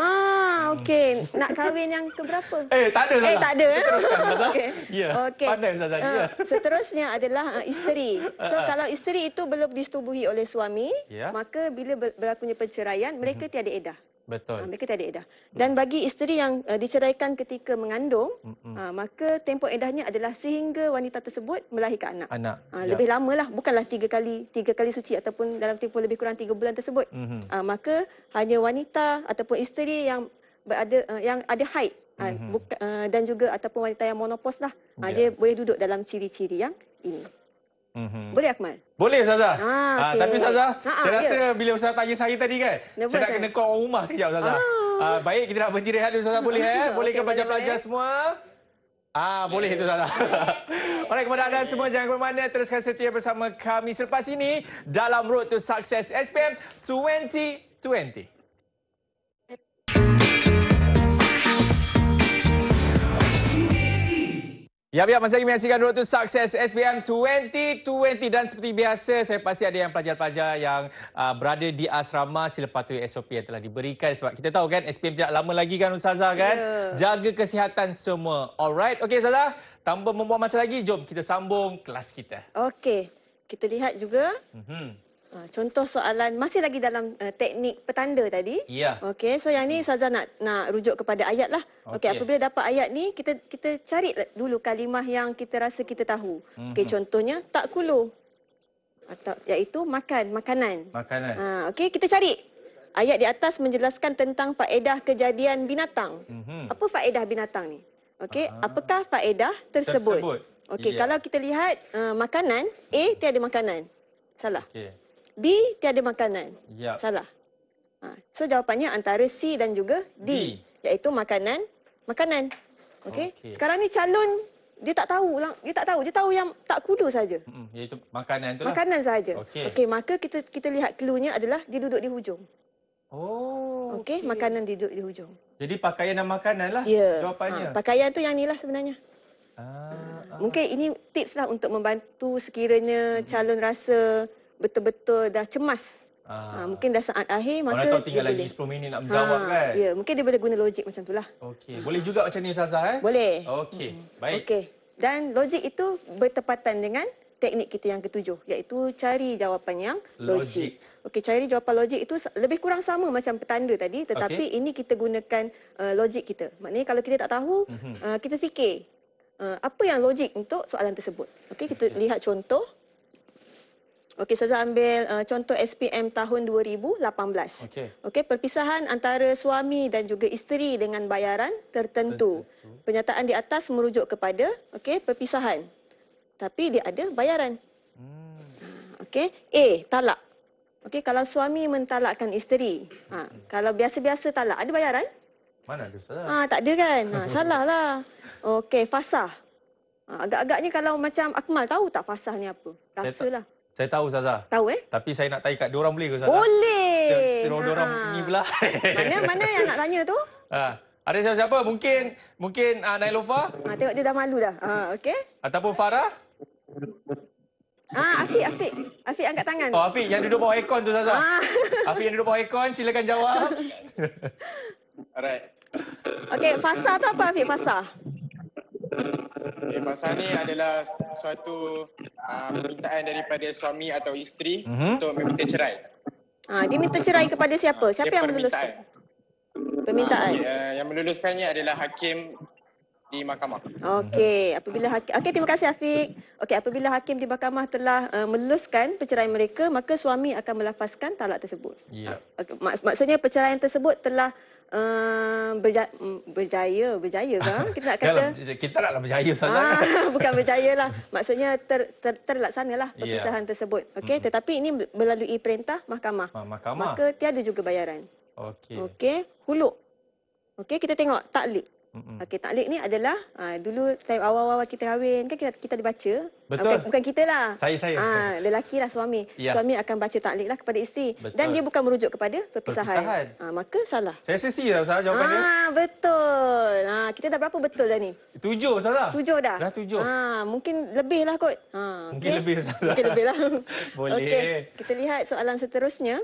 Okey. Nak kahwin yang keberapa? Tak ada, Ustazah. Tak ada. Teruskan, Ustazah. Okey. Ya. Okey. Pandai, Ustazah. Ya. Seterusnya adalah isteri. So, kalau isteri itu belum disetubuhi oleh suami, maka bila berlakunya perceraian, mereka tiada iddah. Betul. Mereka tiada iddah. Dan bagi isteri yang diceraikan ketika mengandung, maka tempoh iddahnya adalah sehingga wanita tersebut melahirkan anak. Lebih lamalah, bukanlah 3 kali suci ataupun dalam tempoh lebih kurang 3 bulan tersebut. Maka hanya wanita ataupun isteri yang ada haid dan juga ataupun wanita yang menopause lah, dia boleh duduk dalam ciri-ciri yang ini. Boleh, Akmal? Boleh, Ustazah. Okay. Tapi Ustazah, saya rasa bila Ustazah tanya saya tadi kan, saya nak kena call orang rumah sekejap, Ustazah. Baik, kita nak berhenti rehat dulu, Ustazah. Boleh, boleh ke pelajar-pelajar semua? Boleh itu, Ustazah. Alright, kepada anda semua, jangan ke mana-mana. Teruskan setia bersama kami selepas ini dalam Road to Success SPM 2020. Ya, masih lagi menyaksikan Road to Success SPM 2020 dan seperti biasa saya pasti ada yang pelajar-pelajar yang berada di asrama sila patuhi SOP yang telah diberikan sebab kita tahu kan SPM tidak lama lagi kan Ustazah kan. Jaga kesihatan semua. Alright, okey Ustazah, tanpa membuang masa lagi jom kita sambung kelas kita. Okey, kita lihat juga contoh soalan masih lagi dalam teknik petanda tadi. Ya. Okey, so yang ni Ustazah nak rujuk kepada ayat lah. Okey, apabila dapat ayat ni kita cari dulu kalimah yang kita rasa kita tahu. Okey, contohnya takulu atau iaitu makanan. Okey, kita cari. Ayat di atas menjelaskan tentang faedah kejadian binatang. Apa faedah binatang ni? Okey, apakah faedah tersebut? Okey, kalau kita lihat makanan, A tiada makanan. Salah. Okey. B tiada makanan. Salah. So jawapannya antara C dan juga D. Iaitu makanan. Okey. Sekarang ni calon dia tak tahu lah. Dia tahu yang tak kudu saja. Iaitu makanan tu lah. Makanan saja. Okey, maka kita lihat clue-nya adalah dia duduk di hujung. Okey, makanan duduk di hujung. Jadi pakaian dan makanan lah jawapannya. Pakaian tu yang ni lah sebenarnya. Mungkin ini tips lah untuk membantu sekiranya calon rasa betul-betul dah cemas. Mungkin dah saat akhir, maka orang tahu tinggal lagi 10 minit nak menjawab kan? Ya, mungkin dia boleh guna logik macam itulah. Okey, boleh juga macam ni Ustazah Boleh. Okey, baik. Okey. Dan logik itu bertepatan dengan teknik kita yang ketujuh, iaitu cari jawapan yang logik. Okey, cari jawapan logik itu lebih kurang sama macam petanda tadi, tetapi ini kita gunakan logik kita. Maknanya kalau kita tak tahu, kita fikir apa yang logik untuk soalan tersebut. Okey, kita lihat contoh. Okey, saya ambil contoh SPM tahun 2018. Okey, perpisahan antara suami dan juga isteri dengan bayaran tertentu. Pernyataan di atas merujuk kepada perpisahan. Tapi dia ada bayaran. Okey, A, talak. Okey, kalau suami mentalakkan isteri. Kalau biasa-biasa talak, ada bayaran? Mana ada salah? Tak ada kan? Salah lah. Okey, fasah. Agak-agaknya kalau macam Akmal tahu tak fasah ni apa? Rasalah. Saya tahu Ustazah. Tahu Tapi saya nak tanya kat diorang boleh ke Ustazah? Boleh. Diorang ni pula. Mana yang nak tanya tu? Ada siapa-siapa? Mungkin Nailofa? Tengok dia dah malu dah. Okey. Ataupun Farah? Afiq angkat tangan. Afiq yang duduk bawah aircon tu Ustazah. Afiq yang duduk bawah aircon, silakan jawab. Alright. Okey, fasah tu apa Afiq? Fasah. Pasal ni adalah suatu permintaan daripada suami atau isteri untuk meminta cerai. Dia minta cerai kepada siapa? Siapa Dia yang meluluskan? Permintaan. Yang meluluskannya adalah hakim di mahkamah. Okey, terima kasih Afiq. Okey, apabila hakim di mahkamah telah meluluskan perceraian mereka, maka suami akan melafazkan talak tersebut. Ya. Okay, maksudnya perceraian tersebut telah berjaya ke? Kita nak kata Kita naklah berjaya Ustazah. bukan berjaya lah. Maksudnya terlaksanalah perpisahan tersebut. Okey, tetapi ini melalui perintah mahkamah. Mahkamah. Maka tiada juga bayaran. Okey, huluk. Okey, kita tengok taklid. Okey, taklid ni adalah dulu time awal-awal kita kahwin kan kita dibaca. Betul. Bukan kita lah. Saya. Lelaki lah suami. Ya. Suami akan baca taklid lah kepada isteri. Betul. Dan dia bukan merujuk kepada perpisahan. Maka salah. Saya sesi lah Ustazah jawapan dia. Betul. Kita dah berapa betul dah ni? 7 Ustazah. 7 dah? Dah 7. Mungkin lebih lah kot. Mungkin lebih Ustazah. Mungkin lebih lah. Boleh. Okey, kita lihat soalan seterusnya.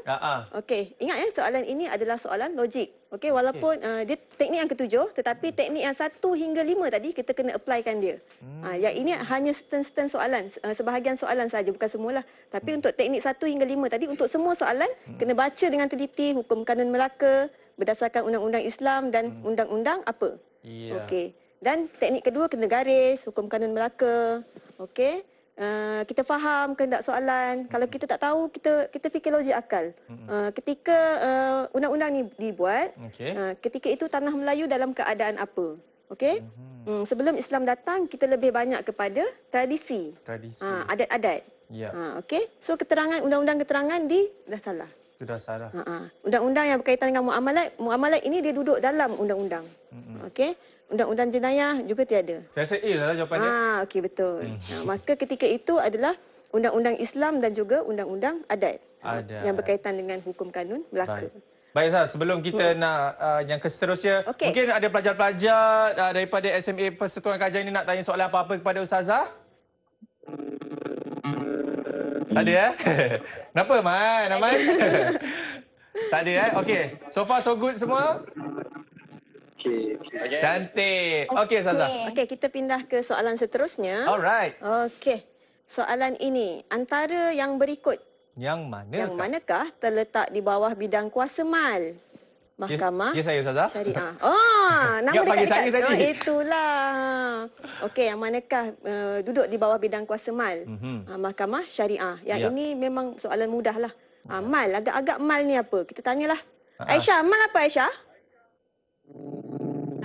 Okey, ingat ya soalan ini adalah soalan logik. Okey, walaupun dia teknik yang ke-7 tetapi teknik yang 1 hingga 5 tadi kita kena applykan dia. Yang ini hanya setengah soalan, sebahagian soalan saja bukan semualah. Tapi untuk teknik 1 hingga 5 tadi untuk semua soalan kena baca dengan teliti hukum kanun Melaka berdasarkan undang-undang Islam dan undang-undang apa. Okey. Dan teknik kedua kena garis hukum kanun Melaka. Okey. Kita faham kehendak soalan. Kalau kita tak tahu, kita fikir logik akal. Ketika undang-undang ni dibuat, ketika itu tanah Melayu dalam keadaan apa? Okey? Sebelum Islam datang, kita lebih banyak kepada tradisi. Adat-adat. Okey? So keterangan undang-undang keterangan dah salah. Sudah salah. Undang-undang yang berkaitan dengan muamalat ini dia duduk dalam undang-undang. Okey? Undang-undang jenayah juga tiada. Saya rasa A lah jawapannya. Okey, betul. Maka ketika itu adalah undang-undang Islam dan juga undang-undang adat. Yang berkaitan dengan hukum kanun Melaka. Baik Ustaz, sebelum kita nak yang seterusnya, mungkin ada pelajar-pelajar daripada SMA Persatuan Kajian ini nak tanya soalan apa-apa kepada Ustazah? Tak ada Kenapa Man? Tak ada Okey. So far so good semua? Cantik. Okey Ustazah. Okey, kita pindah ke soalan seterusnya. Alright. Okey. Soalan ini, antara yang berikut yang manakah terletak di bawah bidang kuasa mal? Mahkamah saya Ustazah. Syariah. Nama panggil dekat saya tadi. Itulah. Okey, yang manakah duduk di bawah bidang kuasa mal? Mahkamah Syariah. Yang ini memang soalan mudah lah. Mal, agak-agak mal ni apa? Kita tanyalah. Aisyah, mal apa Aisyah?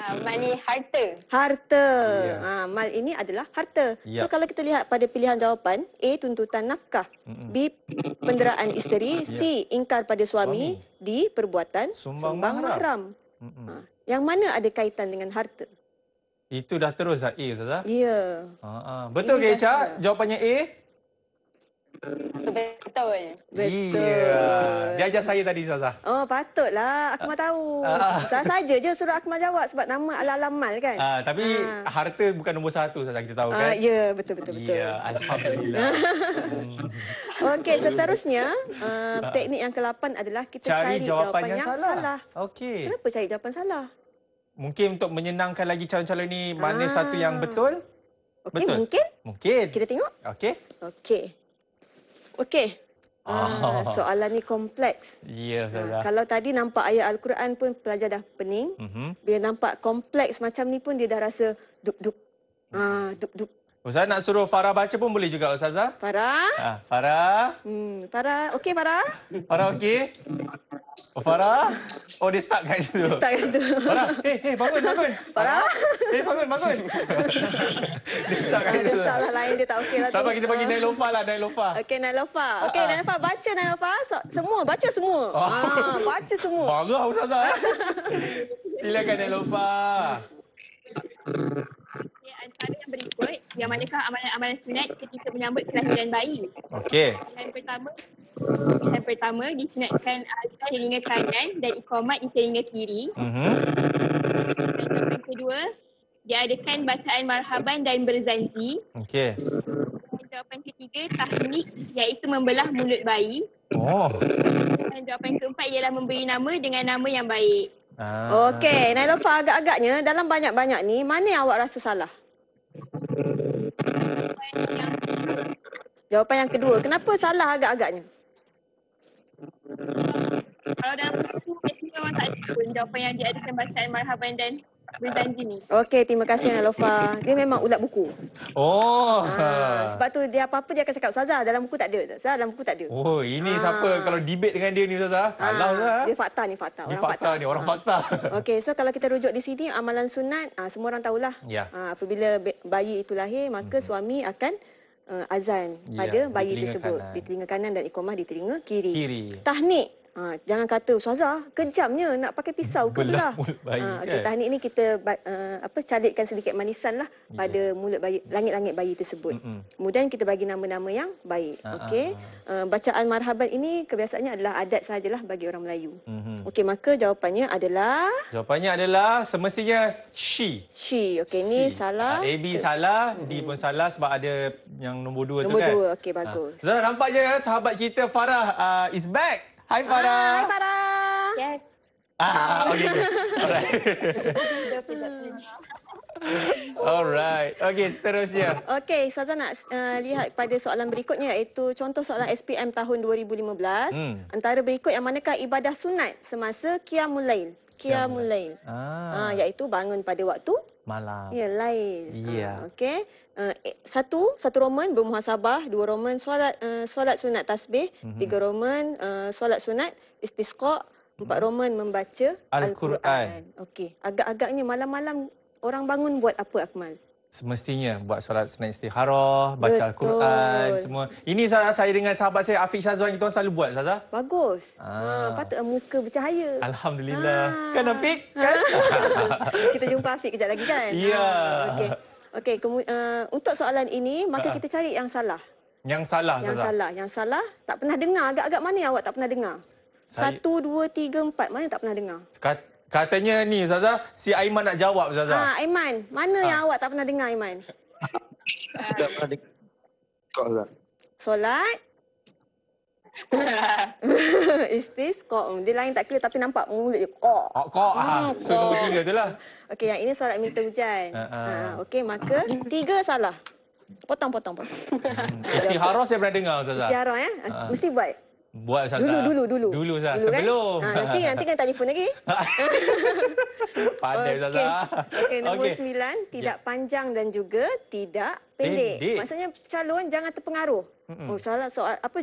Mal ni harta. Harta. Mal ini adalah harta. So kalau kita lihat pada pilihan jawapan, A. tuntutan nafkah, B. penderaan isteri, C. ingkar pada suami, D. perbuatan sumbang mahram. Yang mana ada kaitan dengan harta? Itu dah terus dah A Ustazah? Ya. Betul ke Echa? Jawapannya A? Betul. Dia ajar saya tadi Ustazah. Patutlah Akmal tahu. Saja je suruh Akmal jawab sebab nama ala-ala mal kan. Tapi harta bukan nombor 1 Ustazah, kita tahu kan. Ya, betul. Ya, alhamdulillah. Okey, seterusnya teknik yang ke-8 adalah kita cari jawapan yang salah. Okey. Kenapa cari jawapan salah? Mungkin untuk menyenangkan lagi calon-calon ni mana satu yang betul? Okey, betul. Mungkin. Kita tengok. Okey. Soalan ni kompleks. Ya, Ustazah. Kalau tadi nampak ayat Al-Quran pun pelajar dah pening. Bila nampak kompleks macam ni pun dia dah rasa duk-duk. Duk-duk. Ustaz nak suruh Farah baca pun boleh juga Ustazah. Farah? Farah? Farah, okey Farah? Farah okey? Farah? Dia start kat situ. Farah, bangun. Farah? Bangun. Dia start kat situ. Dia start lah lain, dia tak okey lah tu. Tak apa, kita bagi Nailofa lah, Nailofa. Okey, Nailofa. Okey, Nailofa, baca Nailofa. Semua, baca semua. Baca semua. Marah Ustazah. Silakan Nailofa. Antara yang berikut, yang manakah amalan-amalan sunat ketika menyambut kelahiran bayi? Okey. Yang pertama disunatkan azan di telinga kanan dan iqamat di telinga kiri. Dan yang kedua, diadakan bacaan marhaban dan berzanji. Okey. Jawapan ketiga, tahnik iaitu membelah mulut bayi. Dan jawapan keempat ialah memberi nama dengan nama yang baik. Okey, Nailofa, agak-agaknya dalam banyak-banyak ni, mana yang awak rasa salah? Jawapan yang kedua. Kenapa salah agak-agaknya? Kalau dalam buku itu memang tak ada pun jawapan yang diadakan bacaan marhaban dan berjanji ni. Okey, terima kasih Lofa. Dia memang ulat buku. Oh. Sebab tu dia apa-apa dia akan cakap, Ustazah dalam buku tak ada. Ustazah dalam buku tak ada. Oh, ini siapa kalau debate dengan dia ni Ustazah? Kalah Ustazah. Dia fakta ni, fakta. Ni Orang fakta ni, orang fakta. Okey, so kalau kita rujuk di sini, amalan sunat, semua orang tahulah. Ya. Apabila bayi itu lahir, maka suami akan azan pada bayi di telinga tersebut. kanan. Di telinga kanan dan iqamah di telinga kiri. Kiri. Tahnik. Jangan kata, Ustazah, kejamnya nak pakai pisau ke belah. Mulut bayi Okey, kan? tahnik ni kita calitkan sedikit manisan lah pada mulut bayi, langit-langit bayi tersebut. Kemudian kita bagi nama-nama yang baik. Okey. Bacaan marhaban ini kebiasaannya adalah adat sahajalah bagi orang Melayu. Okey, maka jawapannya adalah Jawapannya adalah semestinya she. she. Okey, ni salah. A, B salah, D pun salah sebab ada yang nombor 2 tu Nombor kan. dua. Okey, bagus. Zara, nampak je sahabat kita Farah is back. Hai Farah. Hai Farah. Yes. Okey. Alright. Alright. Okey, seterusnya. Okey, Ustazah nak lihat pada soalan berikutnya iaitu contoh soalan SPM tahun 2015. Antara berikut yang manakah ibadah sunat semasa Qiyamul Lail? Qiyamul Lail. Iaitu bangun pada waktu Malam. ya lail. Ya. Okey. Satu Roman bermuhasabah, 2 Roman solat sunat tasbih, 3 Roman solat sunat istisqa, 4 Roman membaca Al-Quran. Okey, agak-agaknya malam-malam orang bangun buat apa Akmal? Semestinya buat solat sunat istikharah, baca Betul. Al-Quran, semua. Ini saya dengan sahabat saya Afiq Syazwan, kita orang selalu buat, Ustazah. Bagus. Patut muka bercahaya. Alhamdulillah. Kan Afiq? Kan? Kita jumpa Afiq kejap lagi kan? Ya. Okey, untuk soalan ini maka kita cari yang salah. Yang salah, Yang Ustazah. salah, yang salah tak pernah dengar. Agak-agak mana yang awak tak pernah dengar? Saya- 1, 2, 3, 4. Mana tak pernah dengar? Katanya ni, Ustazah, si Aiman nak jawab, Ustazah. Aiman. Mana yang awak tak pernah dengar, Aiman? Tak pernah dengar. Kau lah. Solat. Istisqa. Dia lain tak clear tapi nampak mulut je. Kok. Kok. So, nombor 3 tu lah. Okey, yang ini solat minta hujan. Okey, maka 3 salah. Potong. Istikharah saya pernah dengar, Ustazah. Istiarah ya. Mesti buat. Buat, Ustazah. Dulu. Dulu, Ustazah. Dulu, kan? Sebelum. Nanti kan telefon lagi. Pandai, Ustazah. Okey, nombor 9, tidak panjang dan juga tidak pendek. Maksudnya calon jangan terpengaruh. Soal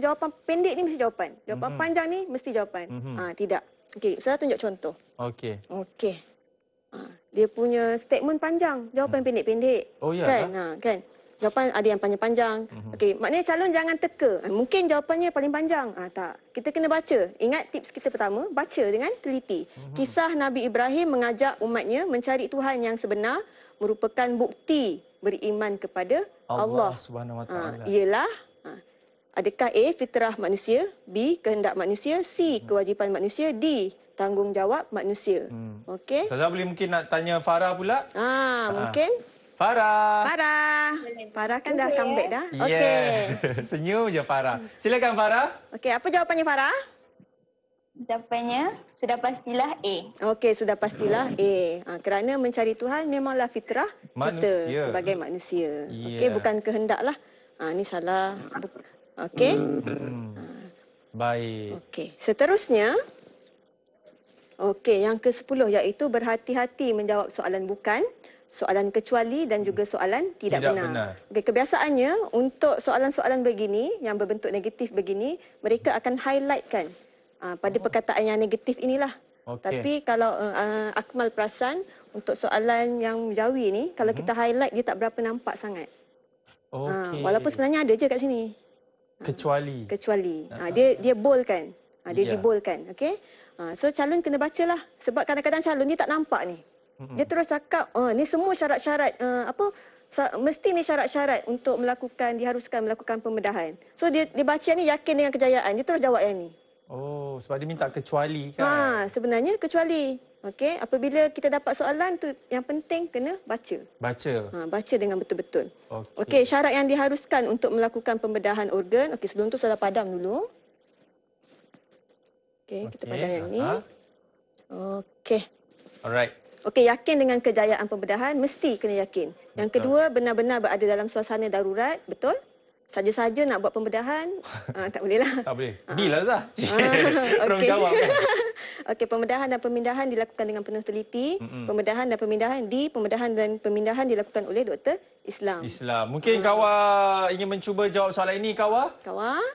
jawapan pendek ni mesti jawapan. Jawapan panjang ni mesti jawapan. Tidak. Okey, saya tunjuk contoh. Okey. Dia punya statement panjang, jawapan pendek-pendek. Oh, ya. Kan? Jawapan ada yang panjang-panjang. Okey, maknanya calon jangan teka. Mungkin jawapannya paling panjang. Tak. Kita kena baca. Ingat tips kita pertama, baca dengan teliti. Kisah Nabi Ibrahim mengajak umatnya mencari Tuhan yang sebenar merupakan bukti beriman kepada Allah. Subhanahu Wa Taala. Ialah adakah A, fitrah manusia, B, kehendak manusia, C, kewajipan manusia, D, tanggungjawab manusia. Okey? Ustazah boleh mungkin nak tanya Farah pula? Mungkin. Farah. Farah kan dah comeback dah. Yeah. Okey. Senyum je Farah. Silakan Farah. Okey, apa jawapannya Farah? Jawapannya sudah pastilah A. Okey, sudah pastilah A. Kerana mencari Tuhan memanglah fitrah Manusia. kita sebagai manusia. Yeah. Okey, bukan kehendak lah. Ni salah. Okey. Baik. Okey, seterusnya. Okey, yang ke-10 iaitu berhati-hati menjawab soalan bukan, soalan kecuali dan juga soalan tidak benar. Okey, kebiasaannya untuk soalan-soalan begini yang berbentuk negatif begini, mereka akan highlightkan pada perkataan yang negatif inilah. Tapi kalau Akmal perasan untuk soalan yang jawi ni, kalau kita highlight dia tak berapa nampak sangat. Walaupun sebenarnya ada je kat sini. Kecuali. Dia bold kan. Dia diboldkan. Okey. So calon kena bacalah sebab kadang-kadang calon ni tak nampak ni. Dia terus cakap, ni semua syarat-syarat mesti ni syarat-syarat untuk diharuskan melakukan pembedahan. So dia baca ni yakin dengan kejayaan, dia terus jawab yang ni. Sebab dia minta kecuali kan. Sebenarnya kecuali. Okey, apabila kita dapat soalan tu yang penting kena baca. Baca dengan betul-betul. Okey, syarat yang diharuskan untuk melakukan pembedahan organ. Okey, sebelum tu saya padam dulu. Okey, kita padam yang ni. Okey. Alright. Okey, yakin dengan kejayaan pembedahan, mesti kena yakin. Yang kedua, benar-benar berada dalam suasana darurat, betul? Saja-saja nak buat pembedahan, tak bolehlah. Tak boleh. Deal lah Zah. Terus Okey. jawab kan. Okey, pembedahan dan pemindahan dilakukan dengan penuh teliti. Pembedahan dan pemindahan dilakukan oleh doktor Islam. Islam. Mungkin Kawa ingin mencuba jawab soalan ini, Kawa? Kawan?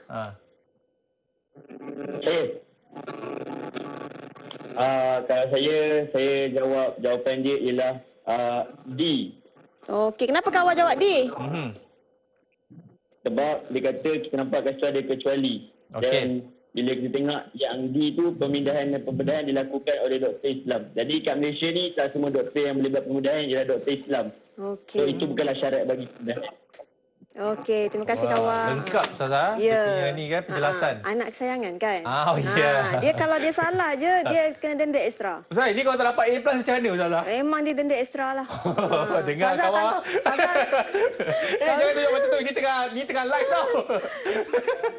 Kalau saya jawab, jawapan dia ialah D. Okey, kenapa kawan jawab D? Sebab dia kata kita nampak kecuali ada kecuali. Okey. Dan bila kita tengok yang D tu pemindahan dan pembedahan dilakukan oleh doktor Islam. Jadi kat Malaysia ni tak semua doktor yang boleh buat pembedahan ialah doktor Islam. Okey. So itu bukanlah syarat bagi pembedahan. Okey, terima kasih Wah, kawan. lengkap Ustazah. Ya. Dia punya ni kan penjelasan. Anak kesayangan kan? Oh, ya. Dia kalau dia salah je, dia kena denda ekstra. Ustaz, ini kalau tak dapat A+ macam mana Ustazah? Memang dia denda ekstra lah. Dengar kawan. Jangan tunjuk mata tu. Ni tengah live tau.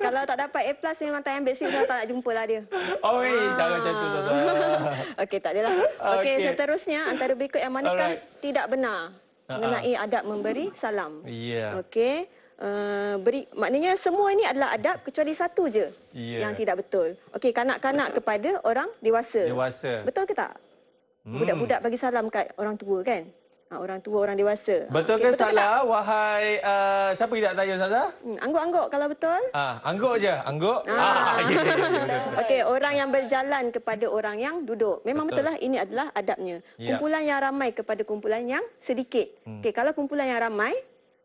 Kalau tak dapat A+, memang tak ambil seat, tak nak jumpa lah dia. Oh, jangan macam tu Ustazah. Okey, tak adalah. Okey, seterusnya antara berikut yang manakah tidak benar mengenai adab memberi salam. Ya. Okey. Maknanya semua ini adalah adab kecuali satu je yang tidak betul. Okey, kanak-kanak kepada orang dewasa. Betul ke tak? Budak-budak bagi salam kat orang tua kan? Orang tua, orang dewasa. Betul ke salah, wahai... siapa yang tak tanya Ustazah? Angguk-angguk kalau betul. Angguk je, angguk. Okey, orang yang berjalan kepada orang yang duduk. Memang betul lah, ini adalah adabnya. Kumpulan yang ramai kepada kumpulan yang sedikit. Okey, kalau kumpulan yang ramai,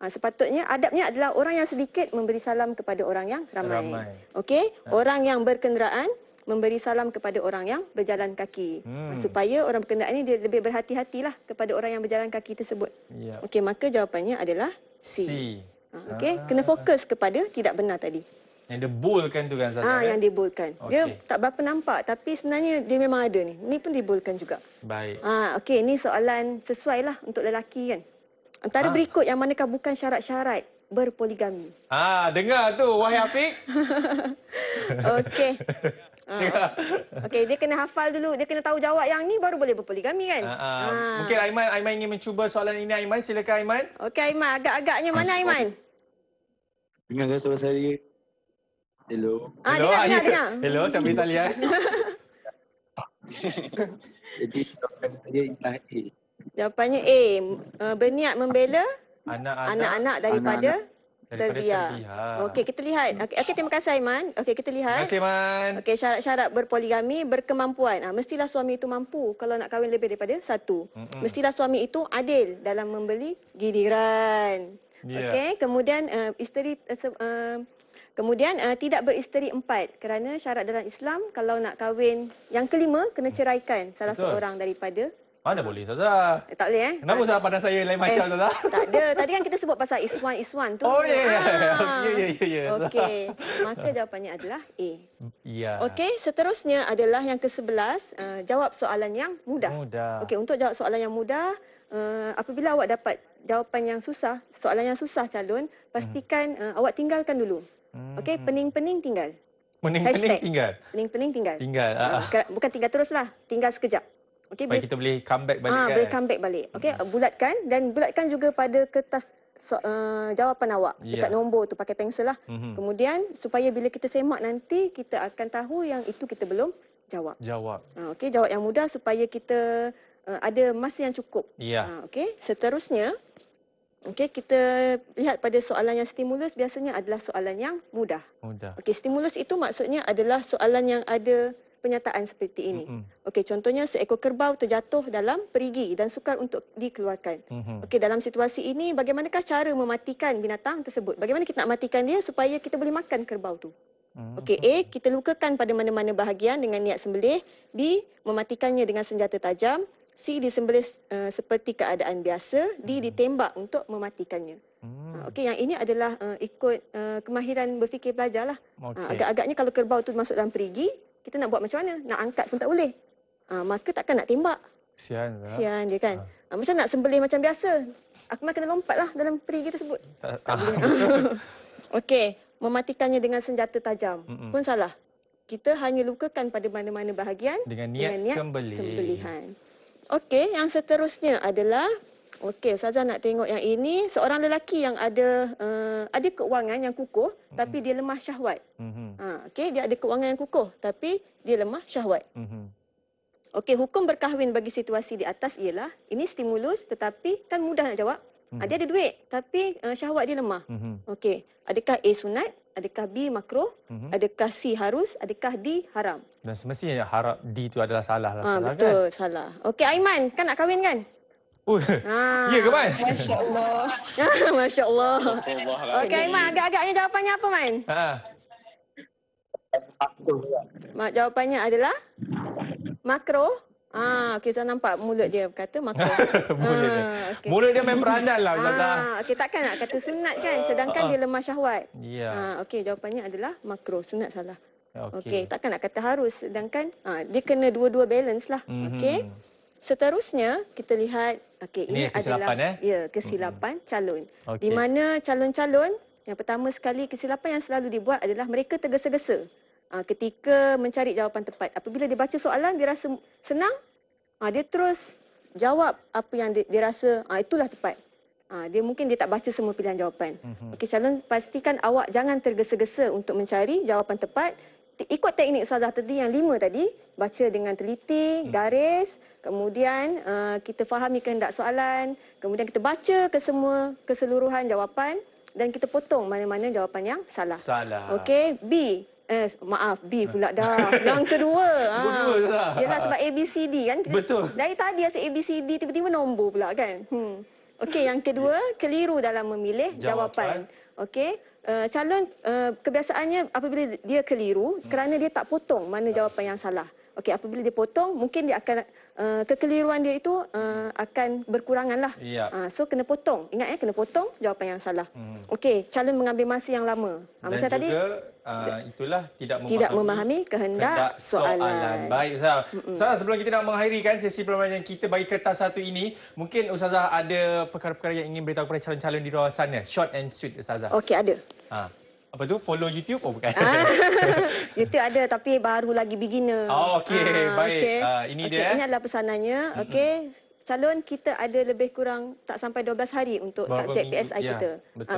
sepatutnya adabnya adalah orang yang sedikit memberi salam kepada orang yang ramai. Okey, orang yang berkenderaan memberi salam kepada orang yang berjalan kaki. Supaya orang berkenderaan ini dia lebih berhati-hatilah kepada orang yang berjalan kaki tersebut. Okey, maka jawapannya adalah C. Okey, kena fokus kepada tidak benar tadi. Yang dia boldkan tu kan Ustazah? Yang dia boldkan. Dia tak berapa nampak tapi sebenarnya dia memang ada ni. Ni pun dia boldkan juga. Baik. Okey, ni soalan sesuai lah untuk lelaki kan. Antara berikut yang manakah bukan syarat-syarat berpoligami? Dengar tu wahai Afiq. Okey. Okey, dia kena hafal dulu, dia kena tahu jawab yang ni baru boleh berpoligami kan. Mungkin Aiman ingin mencuba soalan ini Aiman, silakan Aiman. Okey Aiman, agak-agaknya mana Aiman? Dengar soalan saya. Hello. Dengar. Hello, sambil talian. Jadi jawapan saya ialah A. Jawapannya A. Berniat membela anak-anak daripada terbiar. Okey, kita lihat. Okey, terima kasih Aiman. Okey, kita lihat. Terima kasih Aiman. Okey, syarat-syarat berpoligami, berkemampuan. Mestilah suami itu mampu kalau nak kahwin lebih daripada satu. Mestilah suami itu adil dalam membeli giliran. Okey, kemudian tidak beristeri 4 kerana syarat dalam Islam kalau nak kahwin yang kelima kena ceraikan salah seorang daripada. Mana boleh Ustazah? Tak boleh Kenapa Ustazah pandang saya lain macam Ustazah? Tak ada. Tadi kan kita sebut pasal Iswan tu. Oh ya. Okey. Maka jawapannya adalah A. Ya. Okey, seterusnya adalah yang ke-11, jawab soalan yang mudah. Okey, untuk jawab soalan yang mudah, apabila awak dapat jawapan yang susah, soalan yang susah calon, pastikan awak tinggalkan dulu. Okey, pening-pening tinggal. Pening-pening tinggal. Pening-pening tinggal. Tinggal. Bukan tinggal teruslah, tinggal sekejap. Okay, supaya kita boleh comeback balik kan? Boleh comeback balik. Okey, bulatkan dan bulatkan juga pada kertas jawapan awak. Dekat nombor tu pakai pensel lah. Kemudian supaya bila kita semak nanti kita akan tahu yang itu kita belum jawab. Okey, jawab yang mudah supaya kita ada masa yang cukup. Okey, seterusnya kita lihat pada soalan yang stimulus biasanya adalah soalan yang mudah. Okey, stimulus itu maksudnya adalah soalan yang ada penyataan seperti ini. Okey, contohnya seekor kerbau terjatuh dalam perigi dan sukar untuk dikeluarkan. Okey, dalam situasi ini bagaimanakah cara mematikan binatang tersebut? Bagaimana kita nak matikan dia supaya kita boleh makan kerbau tu? Okey, A, kita lukakan pada mana-mana bahagian dengan niat sembelih. B, mematikannya dengan senjata tajam. C, disembelih seperti keadaan biasa. D, ditembak untuk mematikannya. Okey, yang ini adalah ikut kemahiran berfikir pelajar lah. Agak-agaknya kalau kerbau tu masuk dalam perigi, kita nak buat macam mana? Nak angkat pun tak boleh. Maka takkan nak tembak. Kesian dia kan. Macam nak sembelih macam biasa. Akmal kena lompat lah dalam perigi tersebut. Tak boleh. Okey, mematikannya dengan senjata tajam pun salah. Kita hanya lukakan pada mana-mana bahagian dengan niat sembelihan. Okey, yang seterusnya adalah Ustazah nak tengok yang ini, seorang lelaki yang ada keuangan yang kukuh tapi dia lemah syahwat. Okey, dia ada keuangan yang kukuh tapi dia lemah syahwat. Okey, hukum berkahwin bagi situasi di atas ialah ini stimulus tetapi kan mudah nak jawab. Dia ada duit tapi syahwat dia lemah. Okey, adakah A sunat, adakah B makruh, adakah C harus, adakah D haram? Dan semestinya harap D itu adalah salah lah. Betul, kan? Salah. Okey, Aiman, kan nak kahwin kan? Ya ke, Man? Masya Allah. Masya Allah. Okey, Aiman, agak-agaknya jawapannya apa, Man? Jawapannya adalah makruh. Okey, saya nampak mulut dia berkata makruh. Okay. Mulut dia main peranan lah, Ustazah. Okey, takkan nak kata sunat kan, sedangkan dia lemah syahwat. Ya. Okey, jawapannya adalah makruh, sunat salah. Okey, takkan nak kata harus, sedangkan dia kena dua-dua balance lah. Okey. Seterusnya kita lihat ini adalah kesilapan calon. Di mana calon-calon yang pertama sekali kesilapan yang selalu dibuat adalah mereka tergesa-gesa ketika mencari jawapan tepat. Apabila dia baca soalan dia rasa senang, dia terus jawab apa yang dia rasa itulah tepat. Dia mungkin dia tak baca semua pilihan jawapan. Okey, calon pastikan awak jangan tergesa-gesa untuk mencari jawapan tepat. Ikut teknik Ustazah tadi yang 5 tadi, baca dengan teliti, garis, kemudian kita fahami kehendak soalan, kemudian kita baca keseluruhan jawapan dan kita potong mana-mana jawapan yang salah. Okey, B pula dah. Yang kedua. Yalah sebab ABCD kan. Betul. Dari tadi asyik ABCD tiba-tiba nombor pula kan. Okey, yang kedua, keliru dalam memilih jawapan. Okey. Calon kebiasaannya apabila dia keliru kerana dia tak potong mana jawapan yang salah. Okey, apabila dia potong mungkin dia akan kekeliruan dia itu akan berkurangan lah. So kena potong. Ingat kena potong jawapan yang salah. Okey, calon mengambil masa yang lama. Macam juga, tadi itulah tidak memahami kehendak soalan. Baik, Ustazah. Ustazah, sebelum kita nak mengakhiri kan sesi pembelajaran kita bagi kertas satu ini, mungkin Ustazah ada perkara-perkara yang ingin beritahu kepada calon-calon di luar sana. Short and sweet, Ustazah. Okey, ada. Apa tu? Follow YouTube? Oh, bukan. YouTube ada tapi baru lagi beginner. Okey, baik. Ini dia. Ini adalah pesanannya. Okey. Calon kita ada lebih kurang tak sampai 12 hari untuk subjek PSI kita.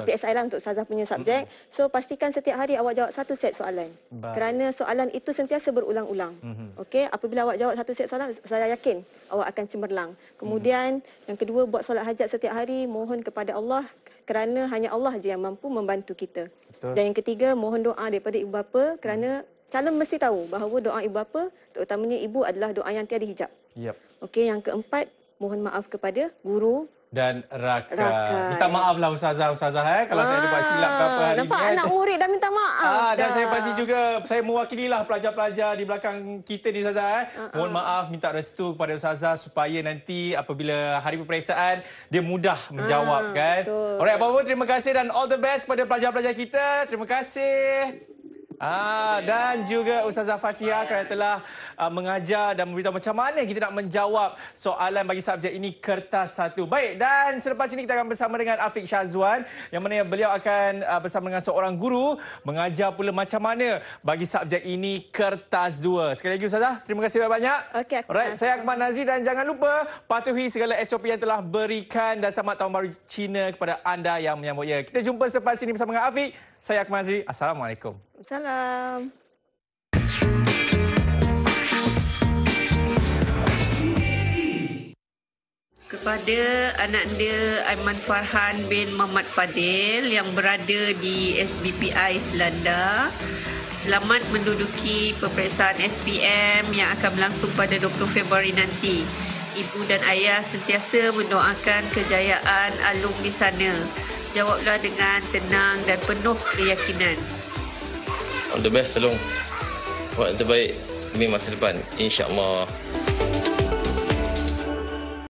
PSI lah untuk Ustazah punya subjek. So pastikan setiap hari awak jawab 1 set soalan. Kerana soalan itu sentiasa berulang-ulang. Okey, apabila awak jawab 1 set soalan, saya yakin awak akan cemerlang. Kemudian yang kedua, buat solat hajat setiap hari, mohon kepada Allah kerana hanya Allah je yang mampu membantu kita. Dan yang ketiga, mohon doa daripada ibu bapa kerana calon mesti tahu bahawa doa ibu bapa, terutamanya ibu, adalah doa yang tiada hijab. Okey, yang keempat, mohon maaf kepada guru dan rakan. Minta maaf lah Ustazah kalau saya ada buat silap ke apa hari nampak ni. Anak murid dah minta maaf. Dan saya pasti juga saya mewakililah pelajar-pelajar di belakang kita ni Ustazah. Mohon maaf, minta restu kepada Ustazah supaya nanti apabila hari peperiksaan dia mudah menjawab kan. Alright, apa-apa, terima kasih dan all the best pada pelajar-pelajar kita. Terima kasih. Dan juga Ustazah Fasihah kerana telah mengajar dan memberitahu macam mana kita nak menjawab soalan bagi subjek ini kertas satu. Baik, dan selepas ini kita akan bersama dengan Afiq Syazwan yang mana beliau akan bersama dengan seorang guru mengajar pula macam mana bagi subjek ini kertas dua. Sekali lagi Ustazah, terima kasih banyak-banyak. Alright, saya Akmal Nazri dan jangan lupa patuhi segala SOP yang telah berikan dan selamat Tahun Baru Cina kepada anda yang menyambutnya. Kita jumpa selepas ini bersama dengan Afiq. Saya Akmal Nazri. Assalamualaikum. Salam. Kepada anak dia Aiman Farhan bin Muhammad Fadil yang berada di SBPI Selanda, selamat menduduki peperiksaan SPM yang akan berlangsung pada 20 Februari nanti. Ibu dan ayah sentiasa mendoakan kejayaan Alung di sana. Jawablah dengan tenang dan penuh keyakinan. All the best, Alung. Buat yang terbaik demi masa depan, insya-Allah.